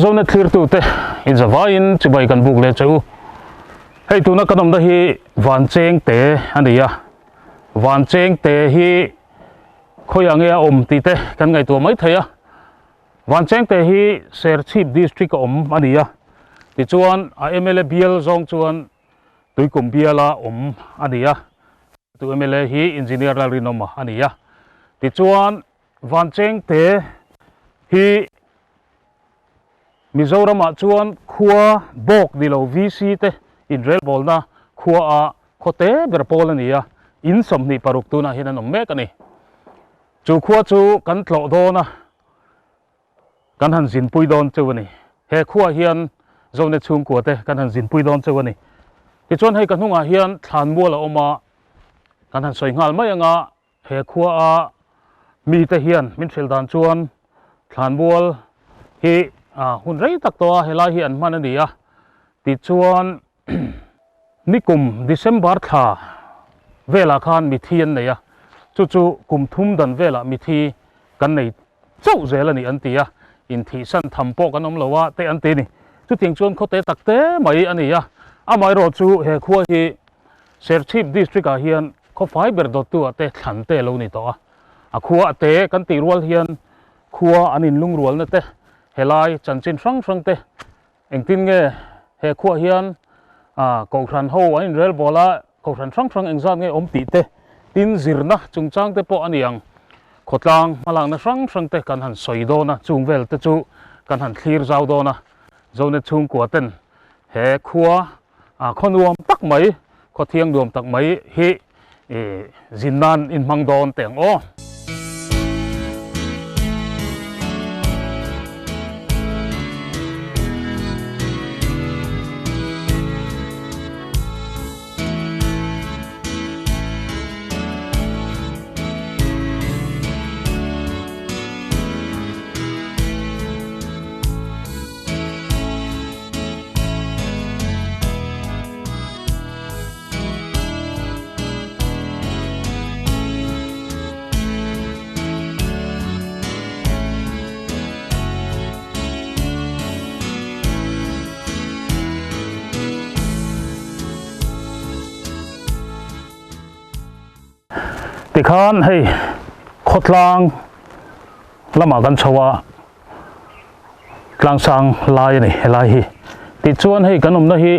Zonet clear tu te in Zavain chibai kan buk le chau hei tu na kanom da hi Vanchengte ania Vanchengte hi khoyange ti te kan ngai tu mai thaya Vanchengte hi Ser Chief District ania ti chuan a MLA bial zong chuan tuikum biala ania tu MLA hi engineer la rinoma ania ti chuan Vanchengte hi Mizoram chuan khua bok dilo VC te in rel bolna khua a khote berpol ania in somni paruk tu na hinan mek ani chu khua chu kan tlo do na kan han zin pui don chuani he khua hian Zonet chung ko te kan han zin pui don chuani ti chuan hei kan hunga hian thlan bula oma kan han soi ngal mai anga he khua a mi te hian min thil dan chuan thlan bul hi hun rei tak to helai hi an man ania ti chuan nikum December tha vela khan mi thian neya chu kum thum dan vela mi thi kan nei chau zel ani an tia in thi san thampo kan om lowa te an ti ni chu ting chuan khote takte mai ania amai ro chu he khua hi Ser Chief District a hian kho fiber dot tu ate thlan te lo ni to a khua te kan ti rual hian khua anin lung rual na te helai chanchin sang te engtin nge he khua hian ko thran ho in rel bola ko thran sang engzat nge ti te tin zirna chungchang te po aniang khotlang malang na sang te kan han soido na chungvel te chu kan han clear zau do na Zonet chung ko ten he khua khonuam tak mai khothiang duam tak mai hi zinnan in mangdon teng o tikhan hei khotlang lama kan chawa tlang sang lai ni helai hi ti chuan hei kanom na hi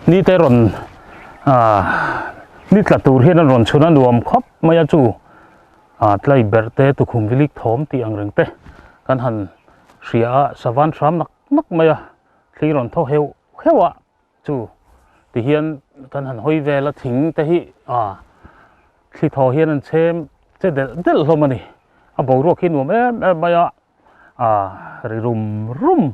ni te ron ni tla tur hian ron chuna nuam khop maya chu tlai berte tu khum vilik thom ti angreng te kan han ria savan thram nak maya thli ron tho hewa chu ti hian kan han hoi vela thing te hi khi thò hiền anh xem thế để lom anh bầu ruột khi nuông em bây giờ rum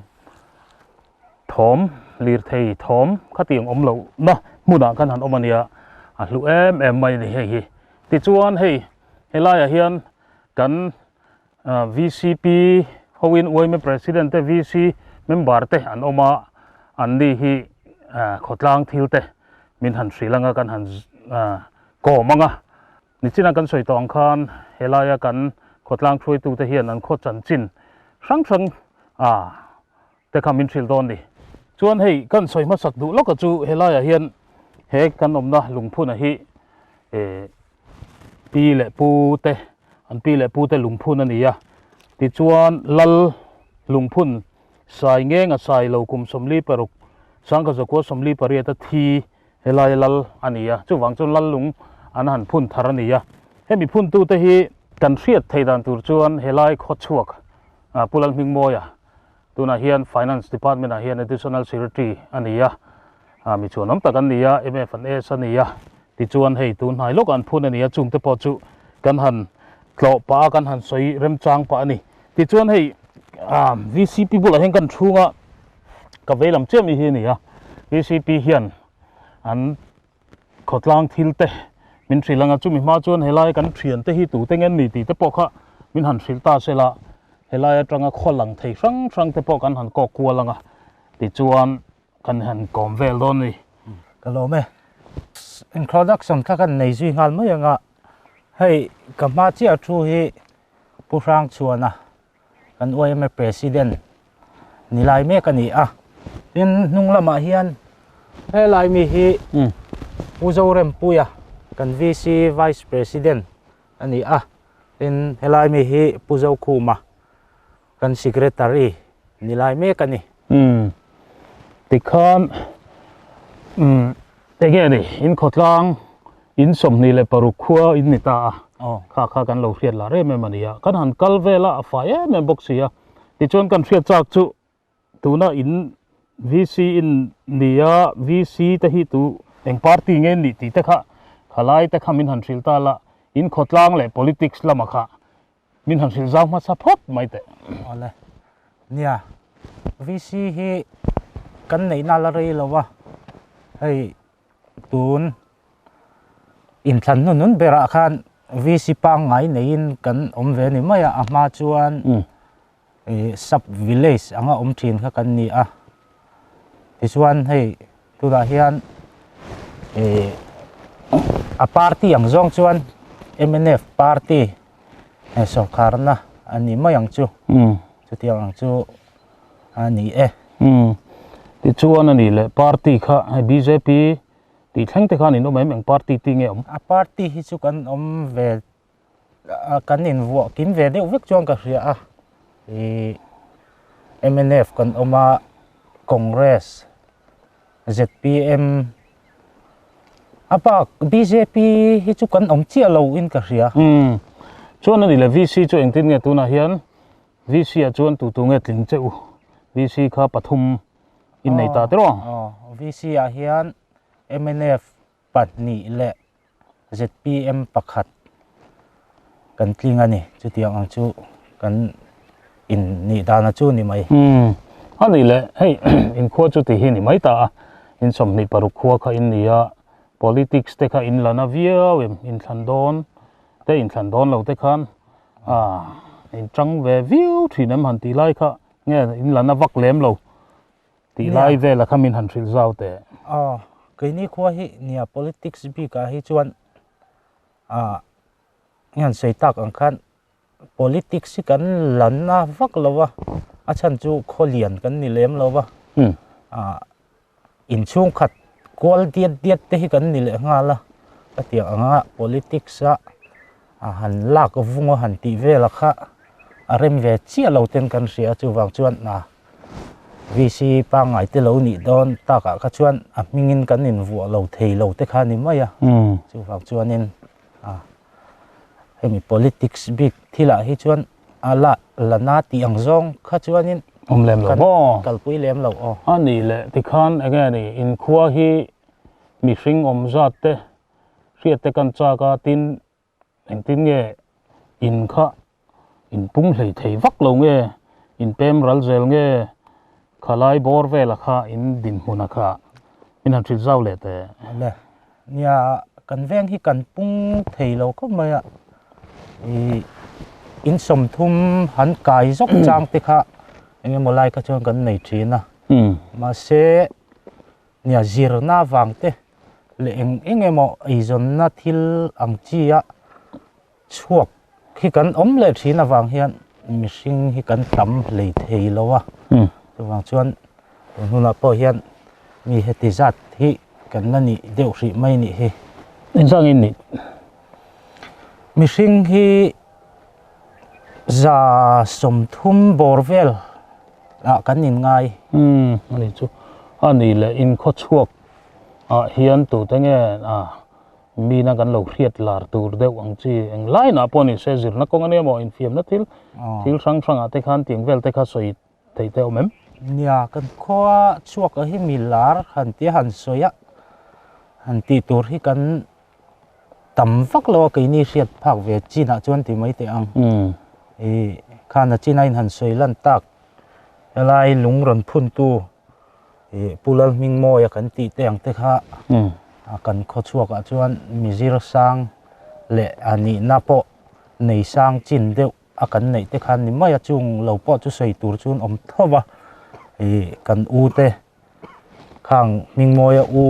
thom liệt thầy thom các tiếng ôm lẩu nó mua đạn căn hẳn ôm anh lũ em mày này hay thì chuan hay lại hiền căn VCP Howin Oime President te VC member te anh ôm anh đi hi khotlang thiêu te min hẳn Sri Lanka căn hẳn cổ manga ni china kan soi tong khan helaya kan khotlang throi tu te hian an kho chan chin sang te khamin thil don ni chuan hei kan soi ma sak du lok chu helaya hian he kan omna lungphun a hi pi le pu te lungphun ania ti chuan lal lungphun sai nge nga sai lo kum somli paruk sang ka zakwa somli paria ta thi helaya lal ania chu wang chu lal lung an han phun tharania hemi phun tu te hi kan riat theidan tur chuan helai kho chuak pulal mingmoya tuna hian finance department a hian additional secretary ania mi chuanom takan nia MFNS ania ti chuan hei tun hai lok an phun ania chung te po chu kan han tlo pa kan han soi rem chang pa ani ti chuan hei VCP bula hen kan thunga ka velam chemi hi nia VCP hian an khotlang thil te min Sri Lanka chu mi ma chuan helai kan thian te hi tu te ngen ni ti te pokha min han filta sela helai atanga kholang thei sang te pok kan han ko kualanga ti chuan kan han kom vel don ni kalome introduction ka kan nei zui ngal mai anga hei kama chi a thu hi purang chuana kan OIM president ni lai me kan ni a tin nung lama hian he lai mi hi Zoram puya kan VC Vice President ani a tin he lai mi hi Puzo Khuma kan Secretary ni lai me kan ni tikhan tege ni in khotlang in somni le parukhua in nita kha kha kan lo riat la re me mania kan han kalvela afae me boxia ti chon kan riat chak chu tuna in VC in nia VC ta hi tu eng party nge ni ti ta kha khalai ta khamin han thil ta la in khotlang le politics lama kha min han thil zaw ma support mai te ole nia VC hi kan nei na la rei lowa hei tun in than nun bera khan VC pa ngai nein kan ve ni maya ama chuan sub village anga thin kha kan ni a ti chuan hei tu da hian a party ang zong chuan MNF party sarkar na ani mayang chu chu tiang chu ani ti chuan ani le party kha BJP ti thleng te khan in meng party ti nge a party hi chu kan ve kan in wo kim ve de vek chuang ka ria a MNF kan oma Congress ZPM apa BJP hi chu kan chia lo in ka ria chuan ani le VC chu engtin nge tuna hian VC a chuan tu nge tling cheu VC kha pathum in nei ta te ro VC a hian MNF patni le ZPM pakhat kan tling ani chu tiang ang chu kan in ni dana chu ni mai ani le hei in kho chu ti hi ni mai ta in somni parukhua kha in nia politics te kha in lana via in thandon te in thandon lo te khan in trăng về view thì ném hẳn tỷ lai kha nghe in lana vak lem lo tỷ lai về là khamin hẳn thil zau te cái này khoa hi nia politics bi ka hi chuan ngan sei tak ang khan politics kan lan na vak lowa a chan chu kholian kan ni lem lowa in chung khat kol diet te hi kan ni le nga la ka tia anga politics a han la ko vungo han ti ve la kha a rem ve chia lo ten kan ria chu wang chuan na VC pa ngai te lo ni don ta ka chuan a mingin kan in vu lo thei lo te kha ni maya chu wang chuan in hemi politics big thila hi chuan ala lana ti ang zong kha chuan in lem lo bo kalpui lem lo ani le ti khan again in khua hi mi hring zat te riat te kan cha ka tin engtin nge in kha in pung hlei thei vak lo nge in pem ral zel nge khalai bor ve la kha in din huna kha in han thil zau le te le nia kan veng hi kan pung thei lo ko maya in som thum han kai zok chang te kha enge molai ka chong kan nei thina ma se nia zirna wang te le enge mo izon na thil ang chia chuak khi kan le thina wang hian mihring hi kan tam hlei thei lowa wang chuan nuna po hian mi heti zat hi kan nani deuh ri mai ni hi in sang in ni mihring hi za som thum borvel kan in ngai ani chu ani le in kho chuak hian tu te nge mi na kan lo riat lar tur deuh ang chi eng lai na poni se zir na kong ani mo in fiam na thil sang ate khan ting vel te kha soi thei te omem nia kan kho chuak a hi mi lar han ti han soya han ti tur hi kan tam vak lo ke ni riat phak ve china chuan ti mai te ang khana china in han soi lan tak lai lung ron phun tu pulal ming mo ya kan ti te ang te kha kan kho chuak a chuan mizir sang le ani na po nei sang chin deuh a kan nei te khan ni mai chung lo po chu sei tur chun thowa kan u te khang ming mo ya u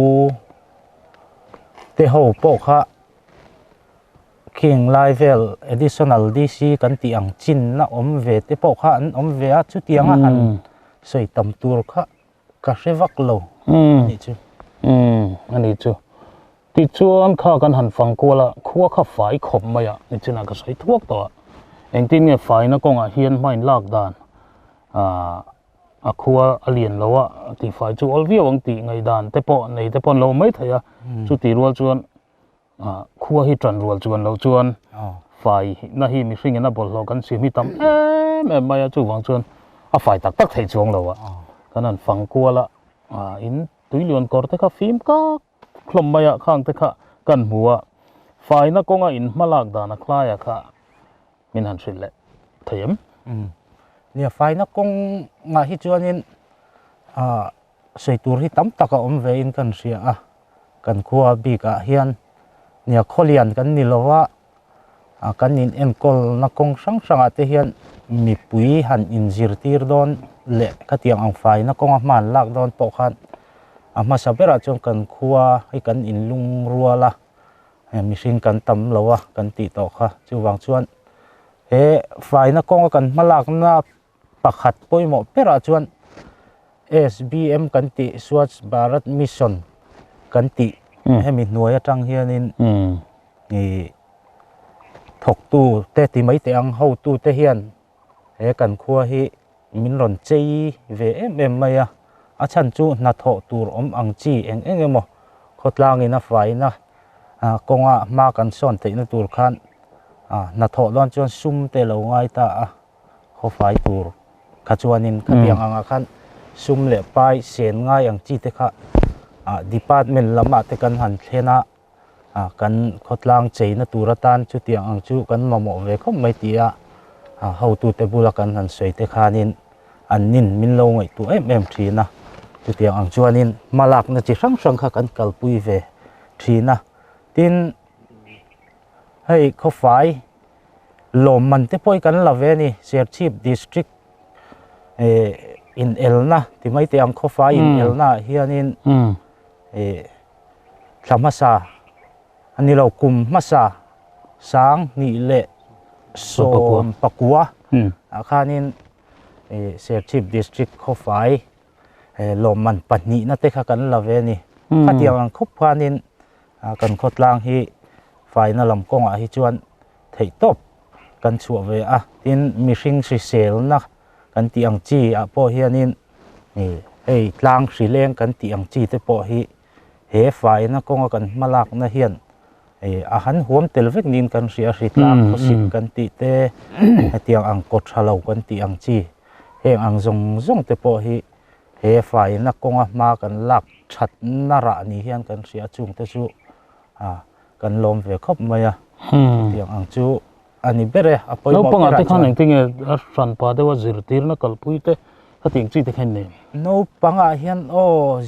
te ho po kha king level additional DC kan ti ang chin na ve te po kha an ve a chu tianga han soi tam tur kha ka revak lo ni chu ani chu ti chuan kha kan han fang ko la khuwa kha fai khom maya ni china ka sai thuak to eng tin nge fai na konga hian main lak dan a khuwa alien lowa ti fai chu olvi awang ti ngai dan te po nei te pon lo mai thaya chu ti rual chuan khuwa hi tran rual chuan lo chuan fai na hi mi hring na bol lo kan si mi tam em maya chu wang chuan a fai tak tak thei chuang lo kan han fang ko la in tuilion kor te kha phim ka khlom maya khang te kha kan hua fai na konga in malak dan a khlaya kha min han hrile thayam nia fai na kong nga hi chuanin sei tur hi tam taka om ve in kan ria kan khuwa bi ka hian nia kholian kan ni lowa kan in enkol na kong sang sanga te hian mi pui han in zirtir don le ka tiang ang fai na kong man lak don po khan ma sabera chong kan khuwa hi kan in lung ruala mi hring kan tam lowa kan ti to kha chu wang chuan he fai na kong kan malak na pakhat poimo pera chuan SBM kan ti Swachh Bharat Mission kan ti hemi hnuai atang hianin ni thok tu te ti mai te ang ho tu te hian he kan khuwa hi min ron chei ve em maya a chan chu na tho tur om ang chi eng emo khotlang ina fai na konga ma kan son te na tur khan na tho don chuan sum te lo ngai ta kho fai tur khachuanin katiang anga khan sum le pai sen ngai ang chi te kha department lama te kan han thlena kan khotlang cheina turatan chu tiang ang chu kan mamo ve khom mai tia ho tu te bula kan han sei te khanin annin min lo ngai tu em thina chu tiang ang chuanin malak na chi sang sang kha kan kalpui ve thina tin hei kho fai lom man te poi kan la ve ni Sher Chief District in elna ti mai te ang kho fai in elna hianin thamasa ani lo kum masa sang ni le som pakua khanin Sher Chief District kho fai lom man pani na te kha kan la ve ni khatiang ang khop khanin kan khotlang hi fai na lam kong hi chuan thei top kan chu ve tin mi hring si sel na kan ti ang chi po hianin ei tlang hri leng kan ti ang chi te po hi he fai na kong kan malak na hian han huam tel vek nin kan ria hri tlang khosik kan ti te tiang ang kot halo kan ti ang chi heng ang zong te po hi he fai na kong ma kan lak that na ra ni hian kan ria chung te chu kan lom ve khop maya tiang ang chu ani bere apoi mo panga te khan eng tinge ran pa de wa zirtir na kalpui te hating chi te khan ne no panga hian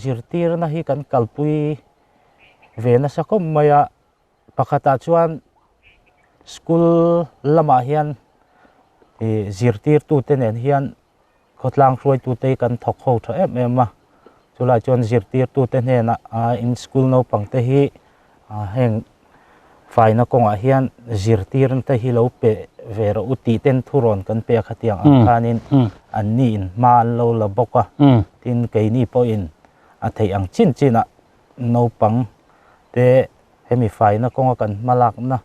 zirtir na hi kan kalpui ve na sakom maya pakhata chuan school lama hian zirtir tu te nen hian khotlang roi tu te kan thok ho tha em chula chuan zirtir tu te ne na in school no pang te hi heng fai na konga hian zirtir te hi lo pe vera uti ten thuron kan pe khatiang khanin anni in man lo la boka tin ke ni po in thei ang chin no pang te hemi fai na konga kan malak na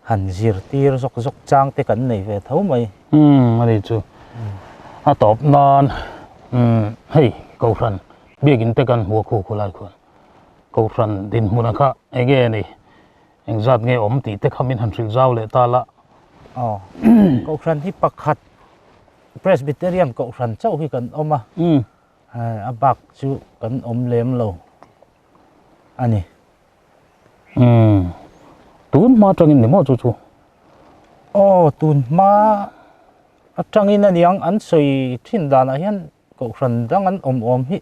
han zirtir zok chang te kan nei ve tho mai ani chu a top nan hei ko ran biagin te kan huwa khu khulai khu ko ran din huna kha ege ni eng zat nge om ti te khamin han thil zaw le ta la ko ran hi pakhat Presbyterian ko ran chau hi kan oma a bak chu kan om lem lo ani tun ma tangin ni mo chu tun ma atangin aniang an soi thin dan a hian ko ran dang an om hi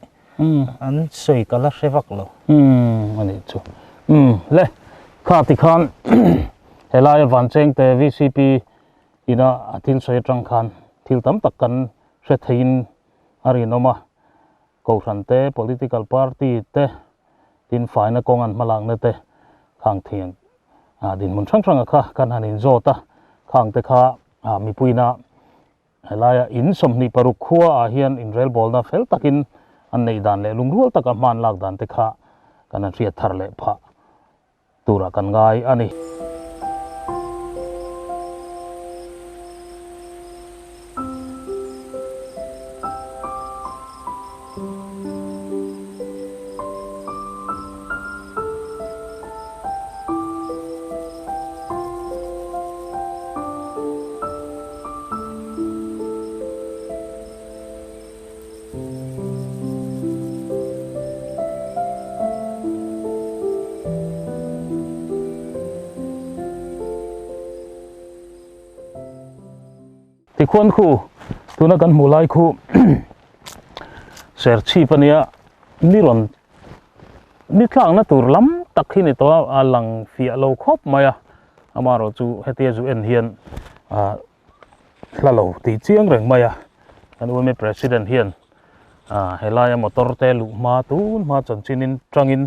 an soi kala sevak lo ani chu le kha ti khan helai Vanchengte VCP ina atil soi tang khan thil tam tak kan hre thein ari noma ko ran te political party te tin fai na kong an malang na te khang thiang din mun sang kha kan hanin zota khang te kha mi puina helaya in somni paruk khua a hian in rel bol na fel takin an nei dan le lungrual taka man lak dan te kha kana ria thar le pha tura kan ngai ani thì khuôn khu tu na kan mulai khu ser chi pania ni ron ni thlang na tur lam tak khi ni to alang fia lo khop maya amaro chu hetia ju en hian hlalo ti chiang reng maya kan umi president hian helaya motor te lu ma tu ma chon chinin trangin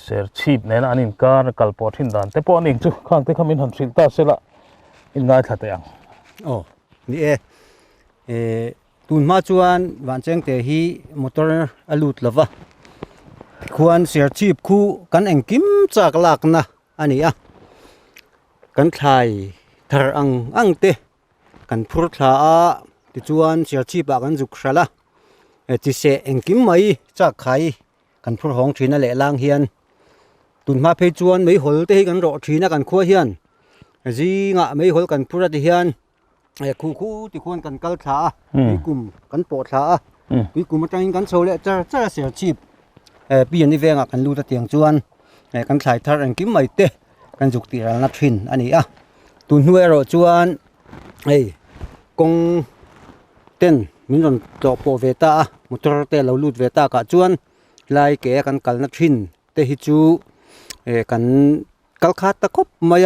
ser chip nen anin kar kalpot hin dan te po ning chu khang te khamin han thil ta sela in ngai thate ang ni tun ma chuan Vanchengte hi motor alut lova khuan ser chip khu kan engkim chak lak na ani a kan thlai thar ang te kan phur thla a ti chuan ser chip a kan juk shala ti se engkim mai chak khai kan phur hong thina le lang hian tun ma phei chuan mei hol te hi kan ro thina kan khua hian ji nga mei hol kan phura ti hian khu thì khuôn cần cắt thả cùng cắn bột thả cùng trong cắn sâu lại rất là sẽ chip bây giờ về ngạc cần lưu ra tiếng chuan cắn thải thar anh kiếm mày tê cắn dục tiền là thìn anh ấy tuần nuôi rồi chuan công tên mình còn cho bộ về ta một trò tê lâu lút về ta cả chuan lại kẻ cắn cắn là thìn tê hi chú cắn cắt khát ta khóc mày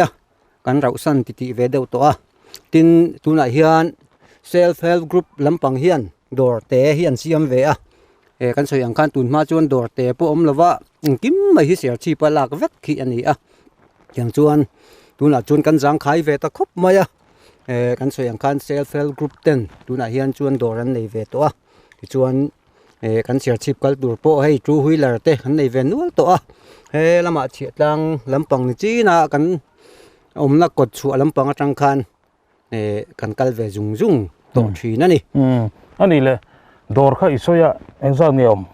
cắn rau săn thì về đâu to tin tu na hian self help group lampang hian dor te hian siam ve a kan soyang kan tun ma chuan dor te po om lova kim mai hi ser chi pa lak vek khi ani a yang chuan tu na chuan kan jang khai ve ta khop mai a kan soyang kan self help group ten tu na hian chuan dor an nei ve to a ti chuan kan ser chip kal tur po hei two wheeler te an nei ve nual to a lama chiatlang lampang ni chi na kan om na kot chu lampang atang khan kan kal ve zung zung to thi na ni ani le dor kha isoya engza niom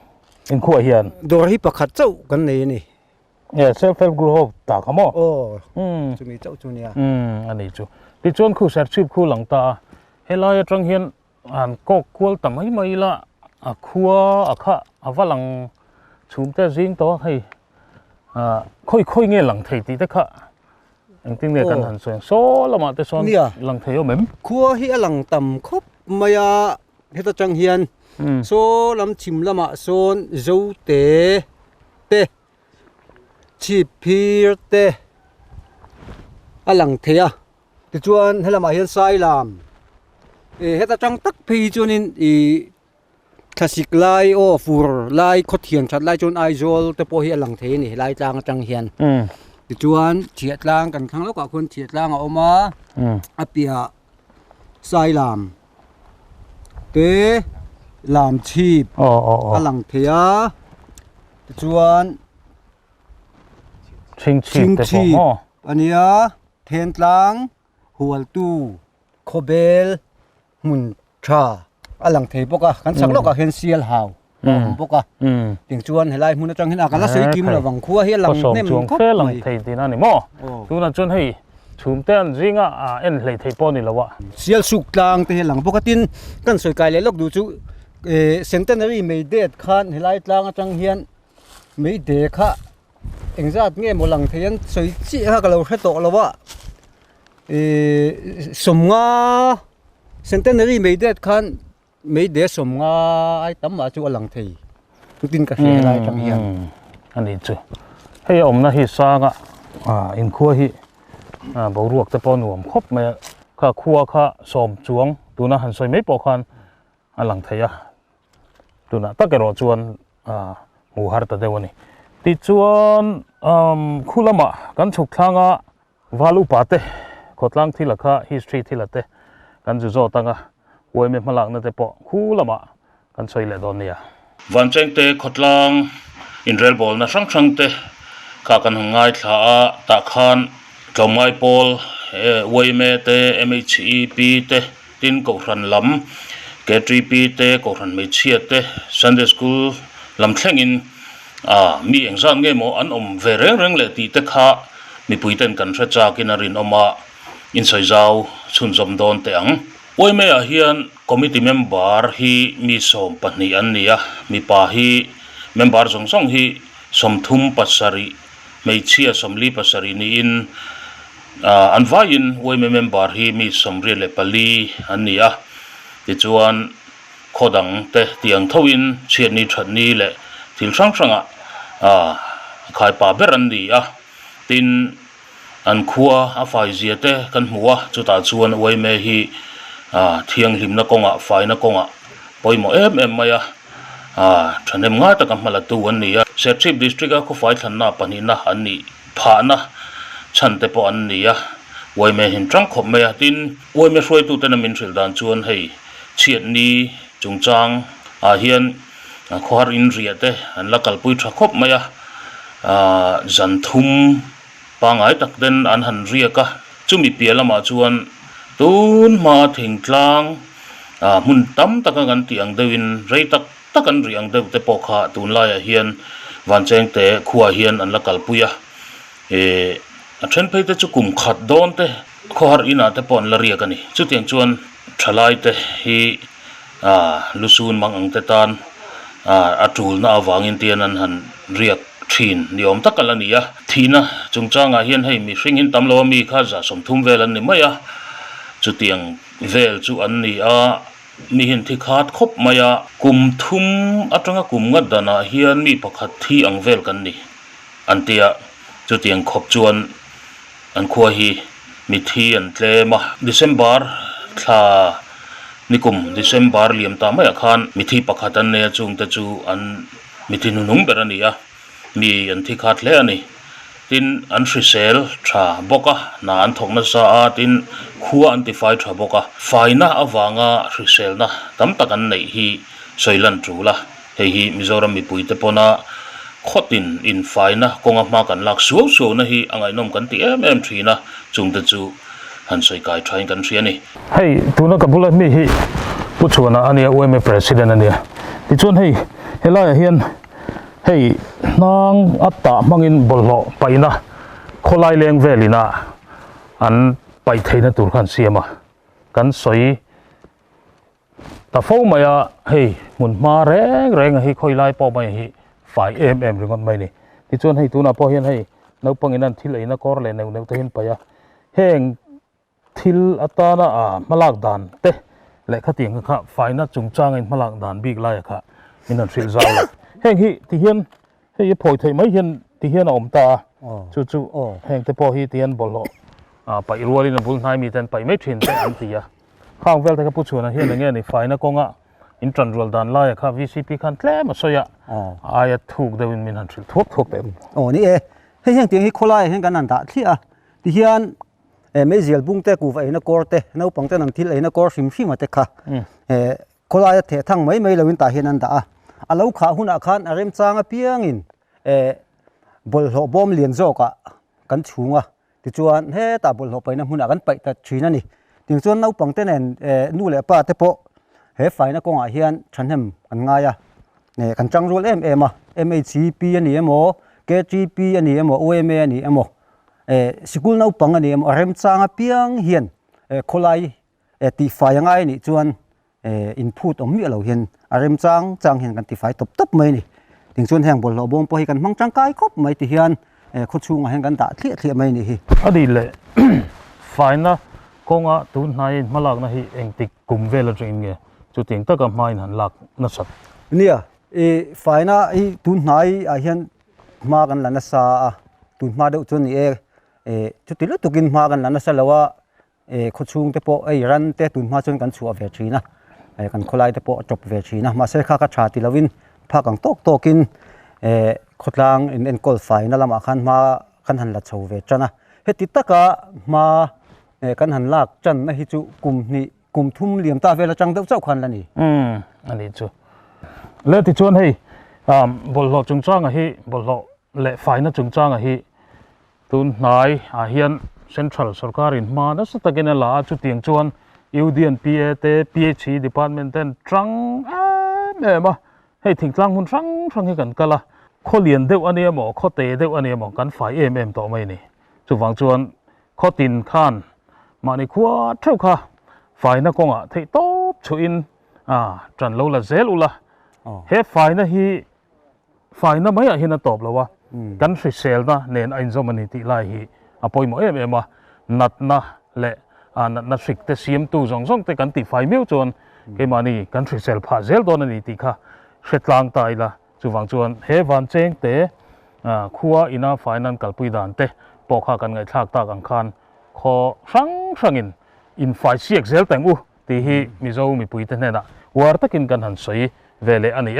in khu hian dor hi pakhat chau kan nei ni self help group ta kamo chumi chau chu nia ani chu ti chon khu ser chip khu lang ta helai atang hian an ko kwal tamai mai la a khua a kha avalang chum te jing to hei khoi nge lang thei ti te kha anh tin nghe căn hẳn xoay số là mà tới son lần thấy ôm mềm khua hi lang tam khop maya hết trăng hiền số làm chim là mà son dấu té chip pir té lang thấy thì chuan hay là mà hiền sai làm hết trăng tắc phi cho nên classic lai phur lai khot hiền chặt lai chuan ai zol te po hi lang thấy nè lai trăng hiền thì chuan chiat lang kan khang lo ka khun chiat lang a oma apia sai lam te lam chip alang thea thì chuan ching chip ania then tlang hual tu khobel mun tha alang thei boka kan sak lo ka hen sial hau boka tiếng chuan helai mun atang hin akala sei kim la wang khua hi lang nem khop lang thei tin ani mo tu na chon hei chum ten ringa en hlei thei pon ni lawa sial suk tlang te lang boka tin kan soi kai le lok du chu centenary mei det khan helai tlang atang hian mei de kha engzat nge mo lang theian soi chi ha ka lo hre to lawa somnga centenary mei det khan mấy đứa sum nga ai tắm mà chú lăng thì tin cả xe lại trong hiền anh đi chứ hay ông na hi sa nga in khua hi bảo ruột te pon nuam khop me kha khua kha som chuang tu na han soi mấy po khan lăng thei tu na ta ke ro chuan mu har ta dewani ti chuan khulama kan chuk thanga valu pa te khotlang thila kha history thila te kan ju zo tanga วยไม่มาหลักนั่นแต่ปอคู่ละมากันสวยเลยตอนนี้Vanchengte khotlang Israel bol na sang te ka kan hangai thla ta khan tlomai pol woime te MHEP te tin ko ran lam K3P te ko ran me chia te Sunday school lam thlengin mi engzam nge mo an ve reng le ti te kha mi puiten kan thra cha kinarin oma in soizau chun zom don te ang woime a hian committee member hi mi som pani an nia mi pa hi member song hi somthum pasari meichia somli pasari ni in anvain woime member hi mi somri le pali an nia ti chuan khodang te tiang thoin chian ni that ni le thil sang khai pa ber an nia tin an khua a fai zia te kan hmuwa chuta chuan woime hi thiang hlim na konga fai na konga poimo em maya thanem nga ta kamala tu an nia Chief District a ko fai thanna pani na ani pha na chante po an nia woime hin tang khop me tin woime hroi tu te na min thil dan chuan hei chiat ni chungchang hian khwar in ria te an la kalpui tha khop maya zanthum pangai tak den an han ria ka chumi pialama chuan tun ma thingtlang mun tam taka kan tiang deuin rei tak an riang deuh te pokha tun lai a hian Vanchengte khua hian an la kalpuya a then phei te chu kum khat don te khohar ina te pon la ria kani chu tiang chuan thalai te hi lusun mang ang te tan atul na awangin tian an han riak thin niom takalania thina chungchanga hian hei mi hringin tamlo mi kha za somthum velan ni maya chu tiang vel chu an ni a mi hin thi khat khop maya kum thum atanga kum nga dana hian mi pakhat thi ang vel kan ni antia chu tiang khop chuan an khua hi mi thi an tlema December thla nikum December liam ta maya khan mi thi pakhat an ne chung te chu an mi thi nunung berania mi an thi khat le ani tin an hrisel tha boka na an thokna sa a tin khua antify tha boka faina awanga hrisel na tam takan nei hi soilan trula hei hi Mizoram mi puite pona khotin in faina konga ma kan lak so na hi angai nom kan ti em thina chungte chu han soi kai thain kan thriani hei tuna kabula mi hi puchuna ania OMA president ania ti chun hei helai hian hei nang atta mangin bollo paina kholai leng velina an pai theina tur khan siama kan soi ta fo maya hei mun ma reng hi khoilai po mai hi 5mm ringon mai ni ti chon hei tuna po hian hei no panginan thil eina kor le neu te hin paya heng thil atana malak dan te le khating kha faina chungchang in malak dan big lai kha inan thil zaw heng hi ti hian hei phoi thei mai hian ti hian om ta chu heng te po hi tian bollo pai ruali na bul nai mi ten pai mai thin te an tia khang vel te ka pu chuna hian nge ni faina konga in tran rol dan lai kha VCP khan tle ma soya aya thuk de win min han thil thok te ni hei heng tiang hi kholai heng kan an da thlia ti hian mezial bung te ku vai na kor te no pang te nan thil eina kor hrim ma te kha kholai the thang mai lawin ta hian an da alo kha huna khan arem changa piangin bol ho bom lian zo ka kan chunga ti chuan he ta bol ho paina huna kan pai ta thina ni ting chuan no pang te nen nu le pa te po he faina konga hian thanem an nga ya ne kan changrol MHEP ani emo K3P ani emo OMA ani emo sikul no pang ani emo arem changa piang hian kholai ti fai ngai ni chuan input om mi lo hian arem chang hian kan ti fai top mai ni ting chuan heng bol lo bom po hi kan mang chang kai khop mai ti hian khochunga heng kan da thlia mai ni hi adi le faina konga tun nai malak na hi engtik kum vela ring nge chu ting taka main han lak na sat nia faina i tun nai a hian ma kan lana sa tun ma deuh chun ni chu ti lu tukin ma kan lana sa lawa khochung te po ran te tun ma chun kan chu ve thina kan kholai te po chop ve thina ma se kha ka tha ti lawin pha kang tokin khotlang in kol faina lama khan ma kan han la chho ve chana heti taka ma kan han lak chan na hi chu kum ni cùng thum liềm ta về là trăng đâu cháu khoan là nỉ anh đi chú lẽ thì chuan hay bol lo chung chang hi bol lo lệ phải nó chung chang hi tun nai hian central sarkarin ma na sa takin la chu tiang chuan UDN PAT PhD department ten trăng mà hay thỉnh tlang hun trăng hi kan kala kho lian deuh ania mo kho te deuh ania mo kan fai em to mai ni chu wang chuan kho tin khan ma ni khua theu kha fai na konga thei top chu in tran lo la zel ula he fai na hi fai na mai a hin a top lawa kan hri sel na nen ain zomani ti lai hi apoi mo em a nat na le nat na sik te siam tu zong zong te kan ti fai miu chuan ke mani kan hri sel pha zel don ani ti kha hretlang tai la chu wang chuan he Vanchengte khua ina finance kalpui dan te pokha kan ngai thak tak ang khan kho sang in fai si excel tang u ti hi mizo mi pui te na war takin kan han soi vele ani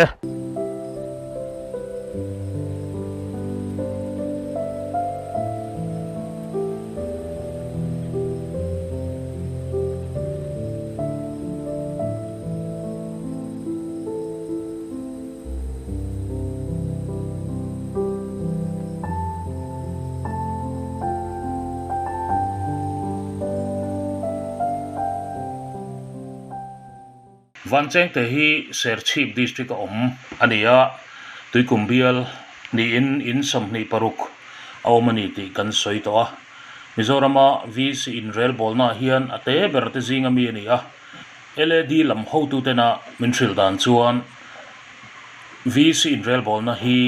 Vanchengte hi ser chief district ania tui kumbial ni in som ni paruk awmani ti kan soi to a Mizorama vis in rel bolna hian ate berte zinga mi ania LED lam ho tu tena mintril dan chuan vis in rel bolna hi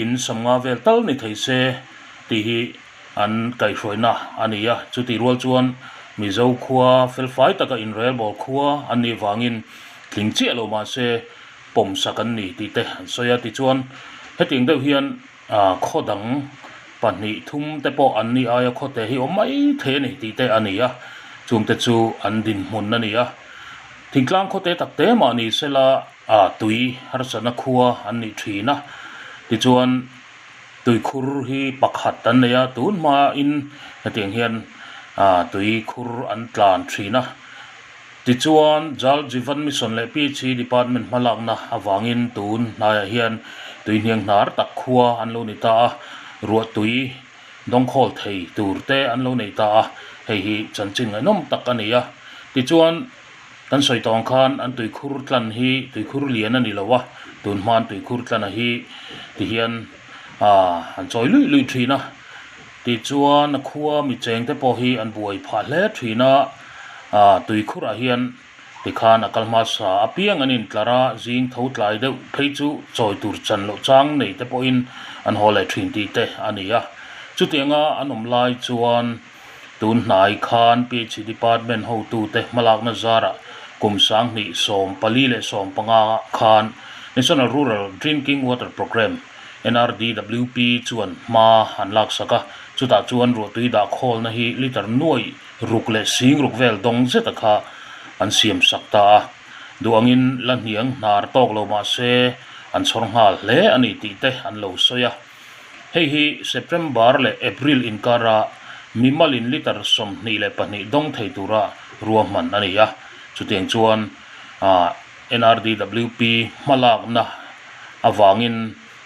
in samnga vel tal ni theise ti hi an kai hroina ania chu ti rual chuan mizo khua fel fai taka in rel bol khua ani wangin klingchi lo ma se pom sakan ni ti te soya ti chuan heting deuh hian khodang pani thum te po an ni aya khote hi omai the ni ti te ania chung te chu an din mun ania thingklang khote takte ma ni sela tui harsana khua an ni thina ti chuan tui khur hi pakhat an ya tun ma in heting hian tui khur an tlan thina ti chuan jal jivan mission le PhD department malak na awangin tun na hian tui hiang nar tak khua an lo ni ta ruat tui dong khol thei turte an lo nei ta hei hi chanchin ngai nom tak ania ti chuan tan soi tong khan an tui khur tlan hi tui khur lian ani lowa tun man tui khur tlan hi ti hian an choi lui thina ti chuan khua mi cheng te po hi an buai pha hle thina tui khura hian ti khan akalma sa apiang anin tlara jing tho tlai deuh phei chu choi tur chan lo chang nei te po in an hole thin ti te ania chu tianga anom lai chuan tun nai khan PhD department ho tu te malak na zara kum sang ni som pali le som panga khan National Rural Drinking Water Program NRDWP chuan ma han lak saka chuta chuan ro tui da khol na hi liter nuai ruk le sing ruk vel dong zeta kha an siam sakta duangin la hiang nar tok lo ma se an chorngal le ani ti te an lo soya hei hi September le April in kara mimalin liter som ni le pani dong thei tura ruam man ania chutiang chuan NRDWP malak na awangin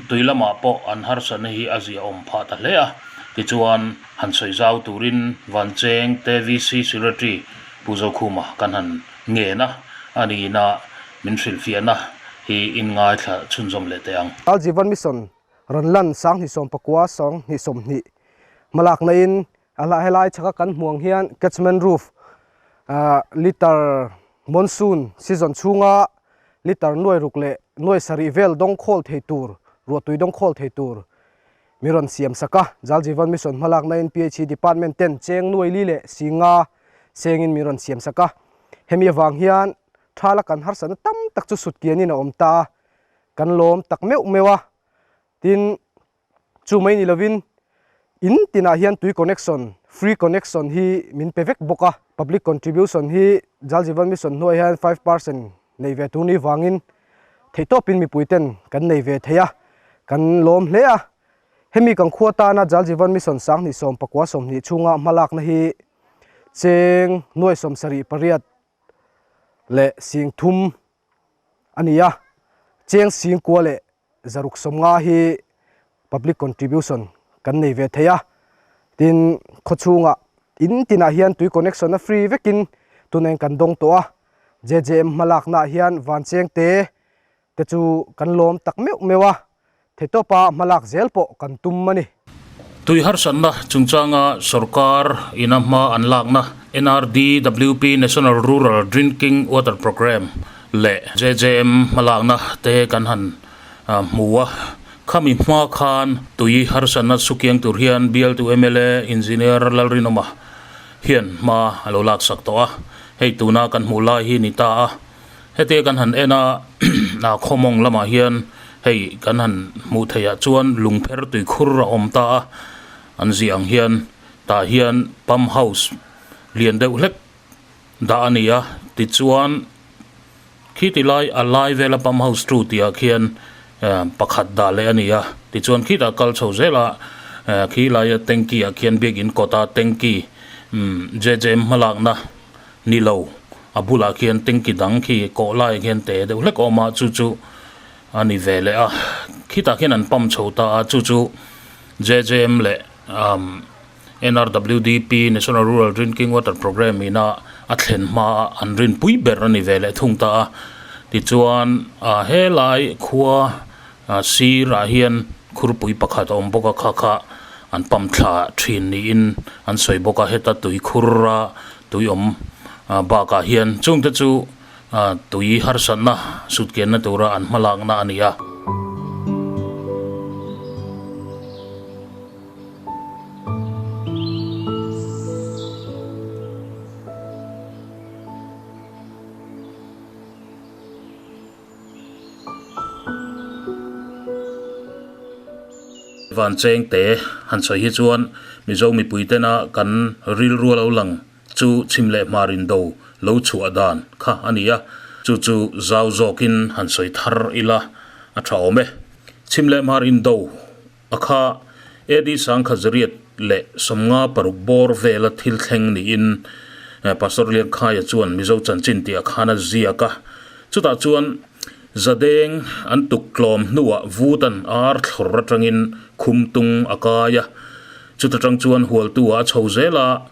tuilama po an harsan hi azia om pha ta le ti chuan han soi zau turin Vanchengte VC secretary puzo khuma kan han nge na ani na minfil fiana hi in ngai tha chunjom le te ang al jivan mission ranlan sang hi som pakwa song hi som ni malak na in ala helai chaka kan muang hian catchment roof liter monsoon season chunga liter noi rukle noi sari vel dong khol thei tur ruatui dong khol thei tur miron siam saka jal jivan mission malak na in PhD department ten cheng noi li le singa sengin miron siam saka hemi wang hian thala kan harsan tam tak chu sut kiani na omta kan lom tak meu mewa tin chu mai ni lovin in tina hian tui connection free connection hi min pevek boka public contribution hi jal jivan mission noi hian 5% nei ve tu ni wangin theitopin mi puiten kan nei ve theya kan lom hlea hemi kan khuata na jal jivan mission sang ni som pakwa som ni chunga malak na hi cheng noi som sari pariat le sing thum ania cheng sing kwa le zaruk somnga hi public contribution kan nei ve theya tin khochunga in tina hian tui connection na free vekin tunen kan dong to a JJM malak na hian Vanchengte te chu kan lom tak meu mewa thetopa malak zelpo kan tum mani tui har sanna chungchanga sarkar inama anlakna NRDWP National Rural Drinking Water Program le JJM malakna te kan han muwa khami ma khan tui har sanna sukyang tur hian BL2 MLA engineer lalrinoma hian ma alolak saktoa hei tuna kan mula hi nita hete kan han ena na khomong lama hian hei kan han mu theya chuan lungpher tui khur ra omta an ziang hian ta hian pump house lian deuh hlek da ania ti chuan khitilai alai vela pump house tru tia khian pakhat da le ania ti chuan khita kal chho zela khi lai tanki a khian begin kota tanki JJM malakna nilo abula khian tanki dang khi ko lai khian te deuh hlek oma chu chu ani vele a khita khian an pam chhota chu chu JJM le NRWDP National Rural Drinking Water Program ina athlen ma anrin pui ber ani vele thungta ti chuan helai khua sira hian khurpui pakhat om boka kha an pam thla thin ni in an soi boka heta tui khurra tui om ba ka hian chung te chu tui har sanna sutken na tura an malak na ania Vanchengte han soi hi chuan mizo mi puitena kan ril rual lang chu chimle marin do lo chu adan kha ania chu chu zau zokin han soi thar ila a thawme chimle marin do akha edi sang khazriat le somnga paruk bor vela thil thleng ni in pastor lian khaya chuan mizo chanchin ti akhana ziaka chuta chuan zadeng an tuklom nuwa vutan ar thlor atangin khumtung akaya chutatang chuan hual tuwa chhozela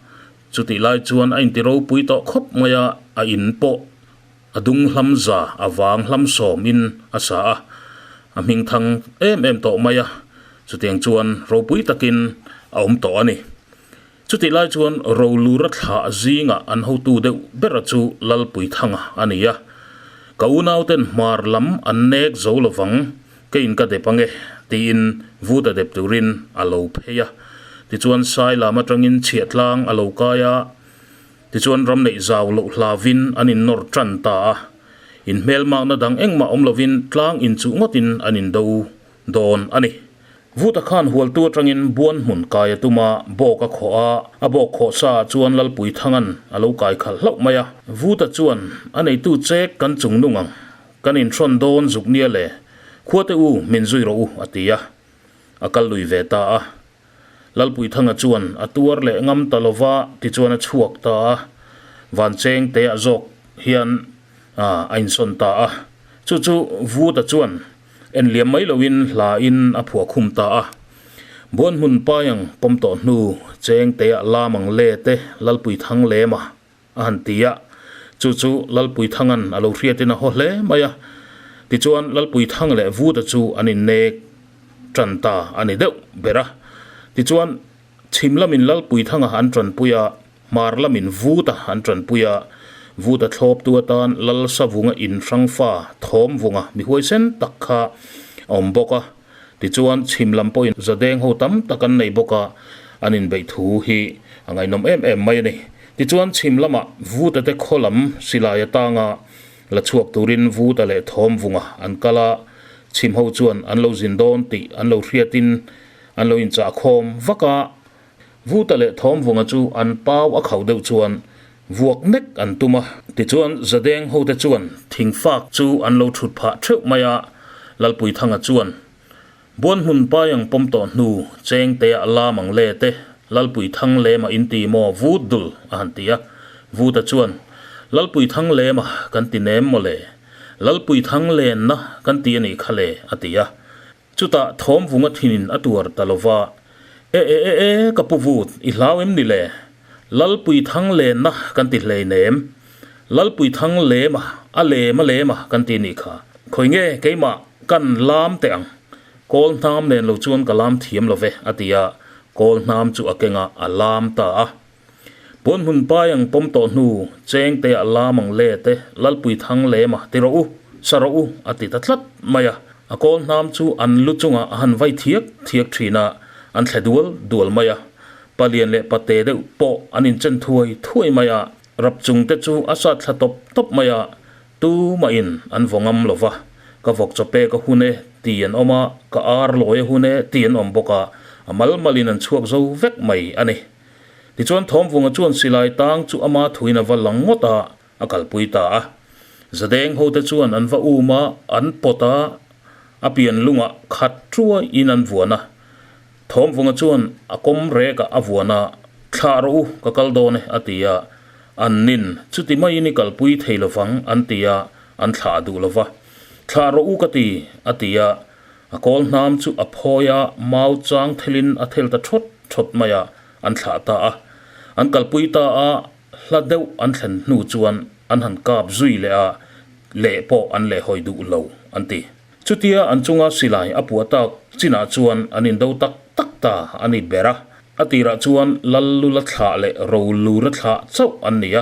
chuti lai chuan a intiro puito khop maya a inpo adung hlamza awang hlam som in asa a ming thang em to maya chutiang chuan ro pui takin a to ani chuti lai chuan ro lurat tha zinga an ho tu de bera chu lal pui thanga ania kaunauten marlam annek zolovang kein ka de pange tin vuda dep turin alo pheya ti chuan sai lama tangin chiatlang alo kaya ti chuan ram nei zaw lo hlavin anin nor tran ta in melma na dang engma omlovin tlang in chu ngotin anin do don ani vuta khan hual tu tangin buan mun kaya tuma boka khoa abok kho sa chuan lalpui thangan alo kai khal hlok maya vuta chuan anei tu chek kan chung nungang kanin thron don zuknia le khuate u minzui ro atia akal lui veta lalpui thanga chuan atuar le ngam talova ti chuan a chuak ta Vanchengte a zok hian ain son ta chu chu vuta chuan en liam mai lovin la in a phua khum ta bon mun payang pomto nu chengte la mang le te lalpui thang le ma an tia chu chu lalpui thangan alo hriatina ho hle maya ti chuan lalpui thang le vuta chu anin nek tranta ani deuh bera ti chuan chimlamin lalpui thanga an tran puya marlamin vuta an tran puya vuta thlop tuatan lal savunga in rangfa thom vunga mi huai sen takha omboka ti chuan chimlam point zadeng ho tam takan nei boka anin bei thu hi angai nom em mai ni ti chuan chimlama vuta te kholam silaya tanga la chuak turin vuta le thom vunga an kala chim ho chuan an lo zindon ti an lo hriatin an lo in cha khom vaka vuta le thom vunga chu an pau a khau deuh chuan vuak nek an tuma ti chuan zadeng ho te chuan thingfak chu an lo thut pha theu maya lalpui thanga chuan bon hun payang pomto nu chengte ala mang le te lalpui thang le ma inti mo vudul antia vuta chuan lalpui thang le ma kan ti nem mo le lalpui thang len na kan ti ani khale atia chuta thom vunga thinin atuar talova e kapuvut I hlawem ni le lalpui thang len na kan ti hlei nem lalpui thang le ma le ma kan ti ni kha khoinge keima kan lam te ang kol nam nen lo chuan kalam thiam love atia kol nam chu akenga alam ta a pon hun pa yang pom to nu cheng te alamang le te lalpui thang le ma ti ro u saro u ati ta thlat maya a kol nam chu an lu chunga han vai thiak thina an thledul dul maya palian le pate de po anin chen thuai maya rap chung te chu asa thlatop top maya tu ma in an vongam lova ka vok chope ka hune tian oma ka ar loe hune tian om boka amal malin an chuak zo vek mai ani ti chuan thom vunga chuan silai tang chu ama thuina walang ngota akal puita a zadeng ho te chuan an va uma an pota apian lunga khat trua in an vuana thom vunga chuan akom re ka avuana tharu ka kaldone atia annin chuti mai ni kalpui theilovang antia an thla du lova tharo u kati atia akol nam chu aphoya mau chang thelin athel ta thot maya an thla ta a an kalpui ta a hladeu an thlen nu chuan an han kap zui le a le po an le hoi du lo anti chutia an chunga silai apuata china chuan anin do tak ta ani bera atira chuan lallu la thla le rolu ra thla chau ania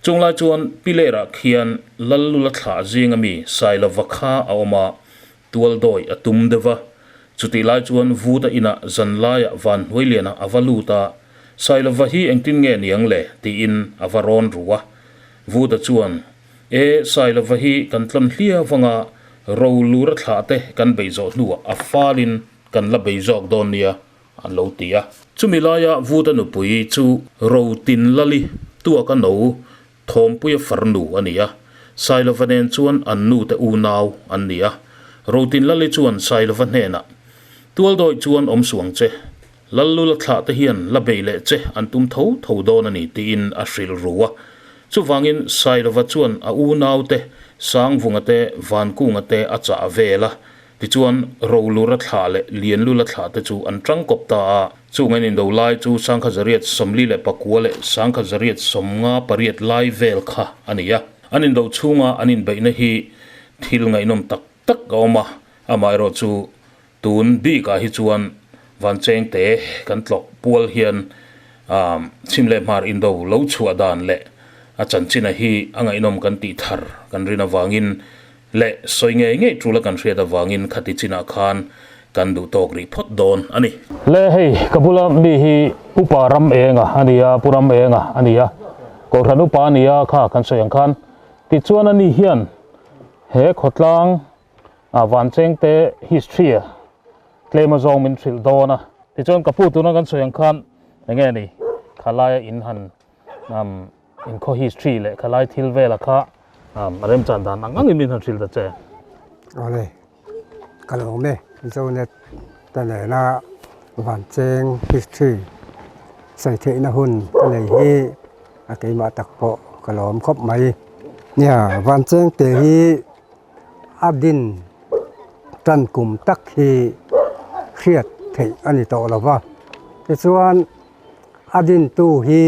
chungla chuan pilera khian lallu la thla jingami saila vakha awma tualdoi atum deva chuti lai chuan vuda ina zanlaya van hoiliana avaluta saila vahi engtin nge niang le ti in avaron ruwa vuda chuan e saila vahi kan tlan hlia wanga rolu ra thla te kan beizo nuwa afalin kan la beizok donia an lo tia chumilaya vuda nu pui chu rotin lali tua ka no thom puya farnu ania sailovanen chuan annu te u naw ania rotin lali chuan sailovan hena tualdoi chuan om suang che lallu la thla te hian la beile che an tum tho don ani tin a hril ruwa chuwangin sailova chuan a u naw te sang vunga te van kunga te a cha vela ti chuan rolu ra thla le lian lu la thla te chu an tang kop ta chu ngain in do lai chu sangkha zariat somli le pakua le sangkha zariat somnga pariat lai vel kha ania anin do chunga anin beina hi thil ngai nom tak gawma amai ro chu tun bi ka hi chuan Vanchengte kan tlok pual hian chimle mar in do lo chua dan le a chanchina hi angai nom kan ti thar kan rina wangin le soinge nge trula kan hria da wangin khati china khan kan du tok ri phot don ani le hei kabula mi hi uparam enga ania puram enga ania ko ranu pa nia kha kan soyang khan ti chuan ani hian he khotlang Vanchengte history klema zong min thil dona ti chuan kapu tu na kan soyang khan nge ni khalaya in han in kho history le khalai thil vela kha rem chan dan angang in min han thil da che ole kalome Zonet tale na Vancheng history sai the na hun tale hi akai ma tak po kalom khop mai nya Vanchengte hi adin tan kum tak hi khiat thei ani to lawa ti chuan adin tu hi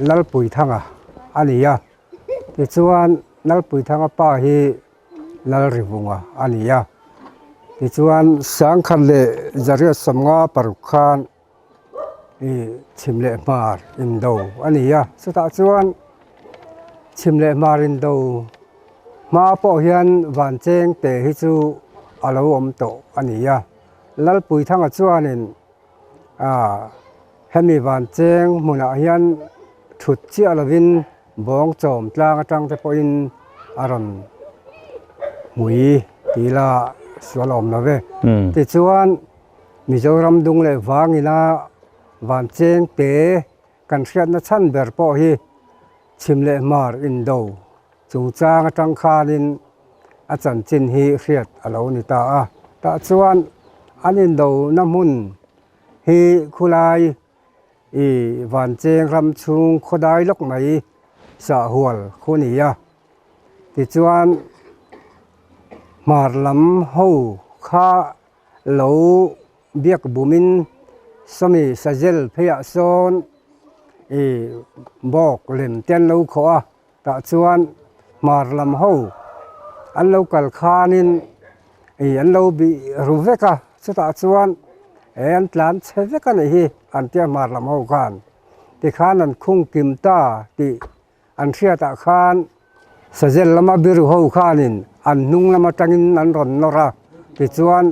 lalpui thanga ania ti chuan lalpui thanga pa hi lal rivunga ania ti chuan sangkhan le zaria samnga parukhan chimle mar indo ania chuta chuan chimle mar indo ma po hian Vanchengte hi chu alo om to ania lalpui thanga chuanin hemi Vancheng muna hian thut chi alovin bong chom tlang atang te po in aron mui tila swalom na ve ti chuan Mizoram dung le wangina Vanchengte kan hriat na chan ber po hi chimle mar indo chung chang atang khanin a chan chin hi hriat alo ni ta ta chuan anin do na mun hi khulai Vancheng ram chung khodai lok mai sa hual khonia ti chuan marlam ho kha lo biak bumin sami sajel phea son bok lem ten lo kho ta chuan marlam ho an lo kal khanin an lo bi ruveka chuta chuan an tlan cheveka nei hi an tia marlam ho khan ti khan an khung kim ta ti an thria ta khan sajel lama biru ho khanin an nung lama tangin an ron nora ti chuan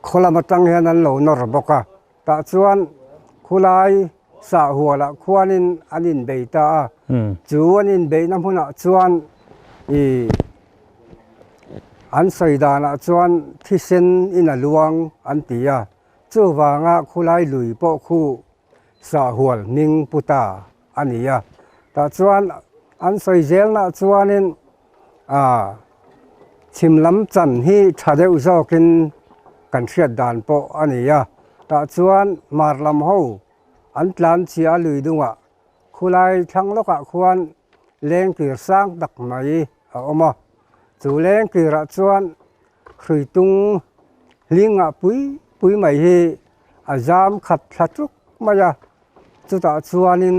kholama tang hian an lo nor boka ta chuan khulai sa huala khuanin anin beita chu anin beina hmuna chuan an soidana chuan thisen in a luang an tia chu wanga khulai lui po khu sa hual ming puta ania ta chuan an soizel na chuanin chimlam chan hi thadeu zokin kan thiat dan po ania ta chuan marlam ho an tlan chia lui dunga khulai thang loka khuan leng kir sang dak mai a oma chu leng kira chuan khruitung linga pui mai hi azam khat thlatuk maya chuta chuanin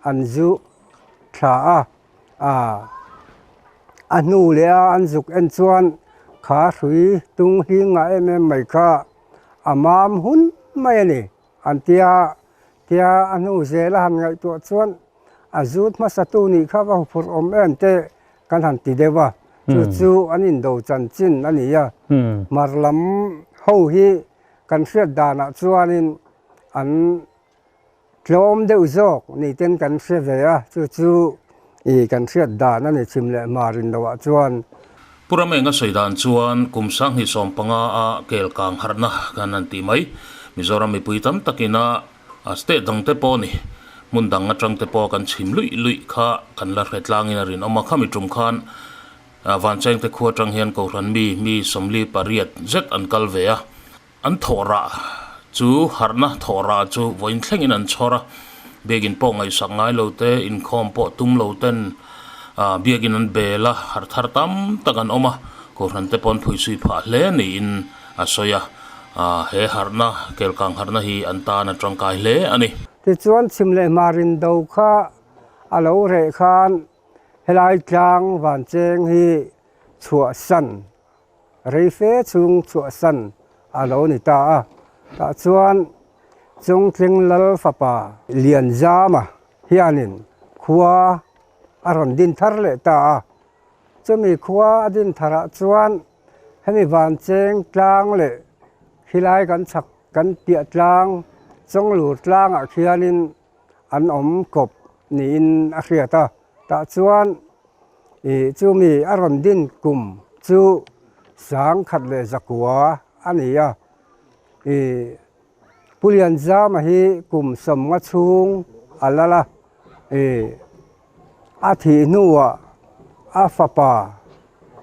anzu tha a nu le an zuk en chuan kha hrui tung hinga em mai kha amam hun mai ani an tia anu zela han ngai to chuan azut ma satu ni kha wa phur om en te kan han ti dewa chu anin do chan chin ania marlam ho hi kan hriat dana chuanin an tlom deuh zawk ni ten kan hre ve a chu kan hriat dan ani chimle marin dawa chuan Purame nga soidan chuan kumsang hi som panga a kel kang harna kan an ti mai Mizoram mi puitam takina aste dangte po ni mundang atang te po kan chim lui kha kan la hretlangin arin oma khami tum khan Vanchengte khuatang hian ko ran mi somli pariat zet an kalve a an thora chu harna thora chu voin thlengin an chora begin po ngai sangai lote in khom po tum loten biagin an bela har thar tam takan oma ko ran te pon phui sui pha hle ni in asoya he harna kelkang harna hi anta na tangkai hle ani ti chuan chimle marin do kha alo re khan helai tlang Vancheng hi chua san reife chung chua san alo ni ta chuan chung tling lal fapa lian zama hianin khuwa aron din thar le ta chumi khuwa din thara chuan hemi Vancheng tlang le hilai kan chak kan pia tlang chong lu tlang a khianin an om kop ni in a hriata ta chuan chumi aron din kum chu sang khat le zakwa ania pulian zama hi kum som nga chung alala a thi nuwa a fapa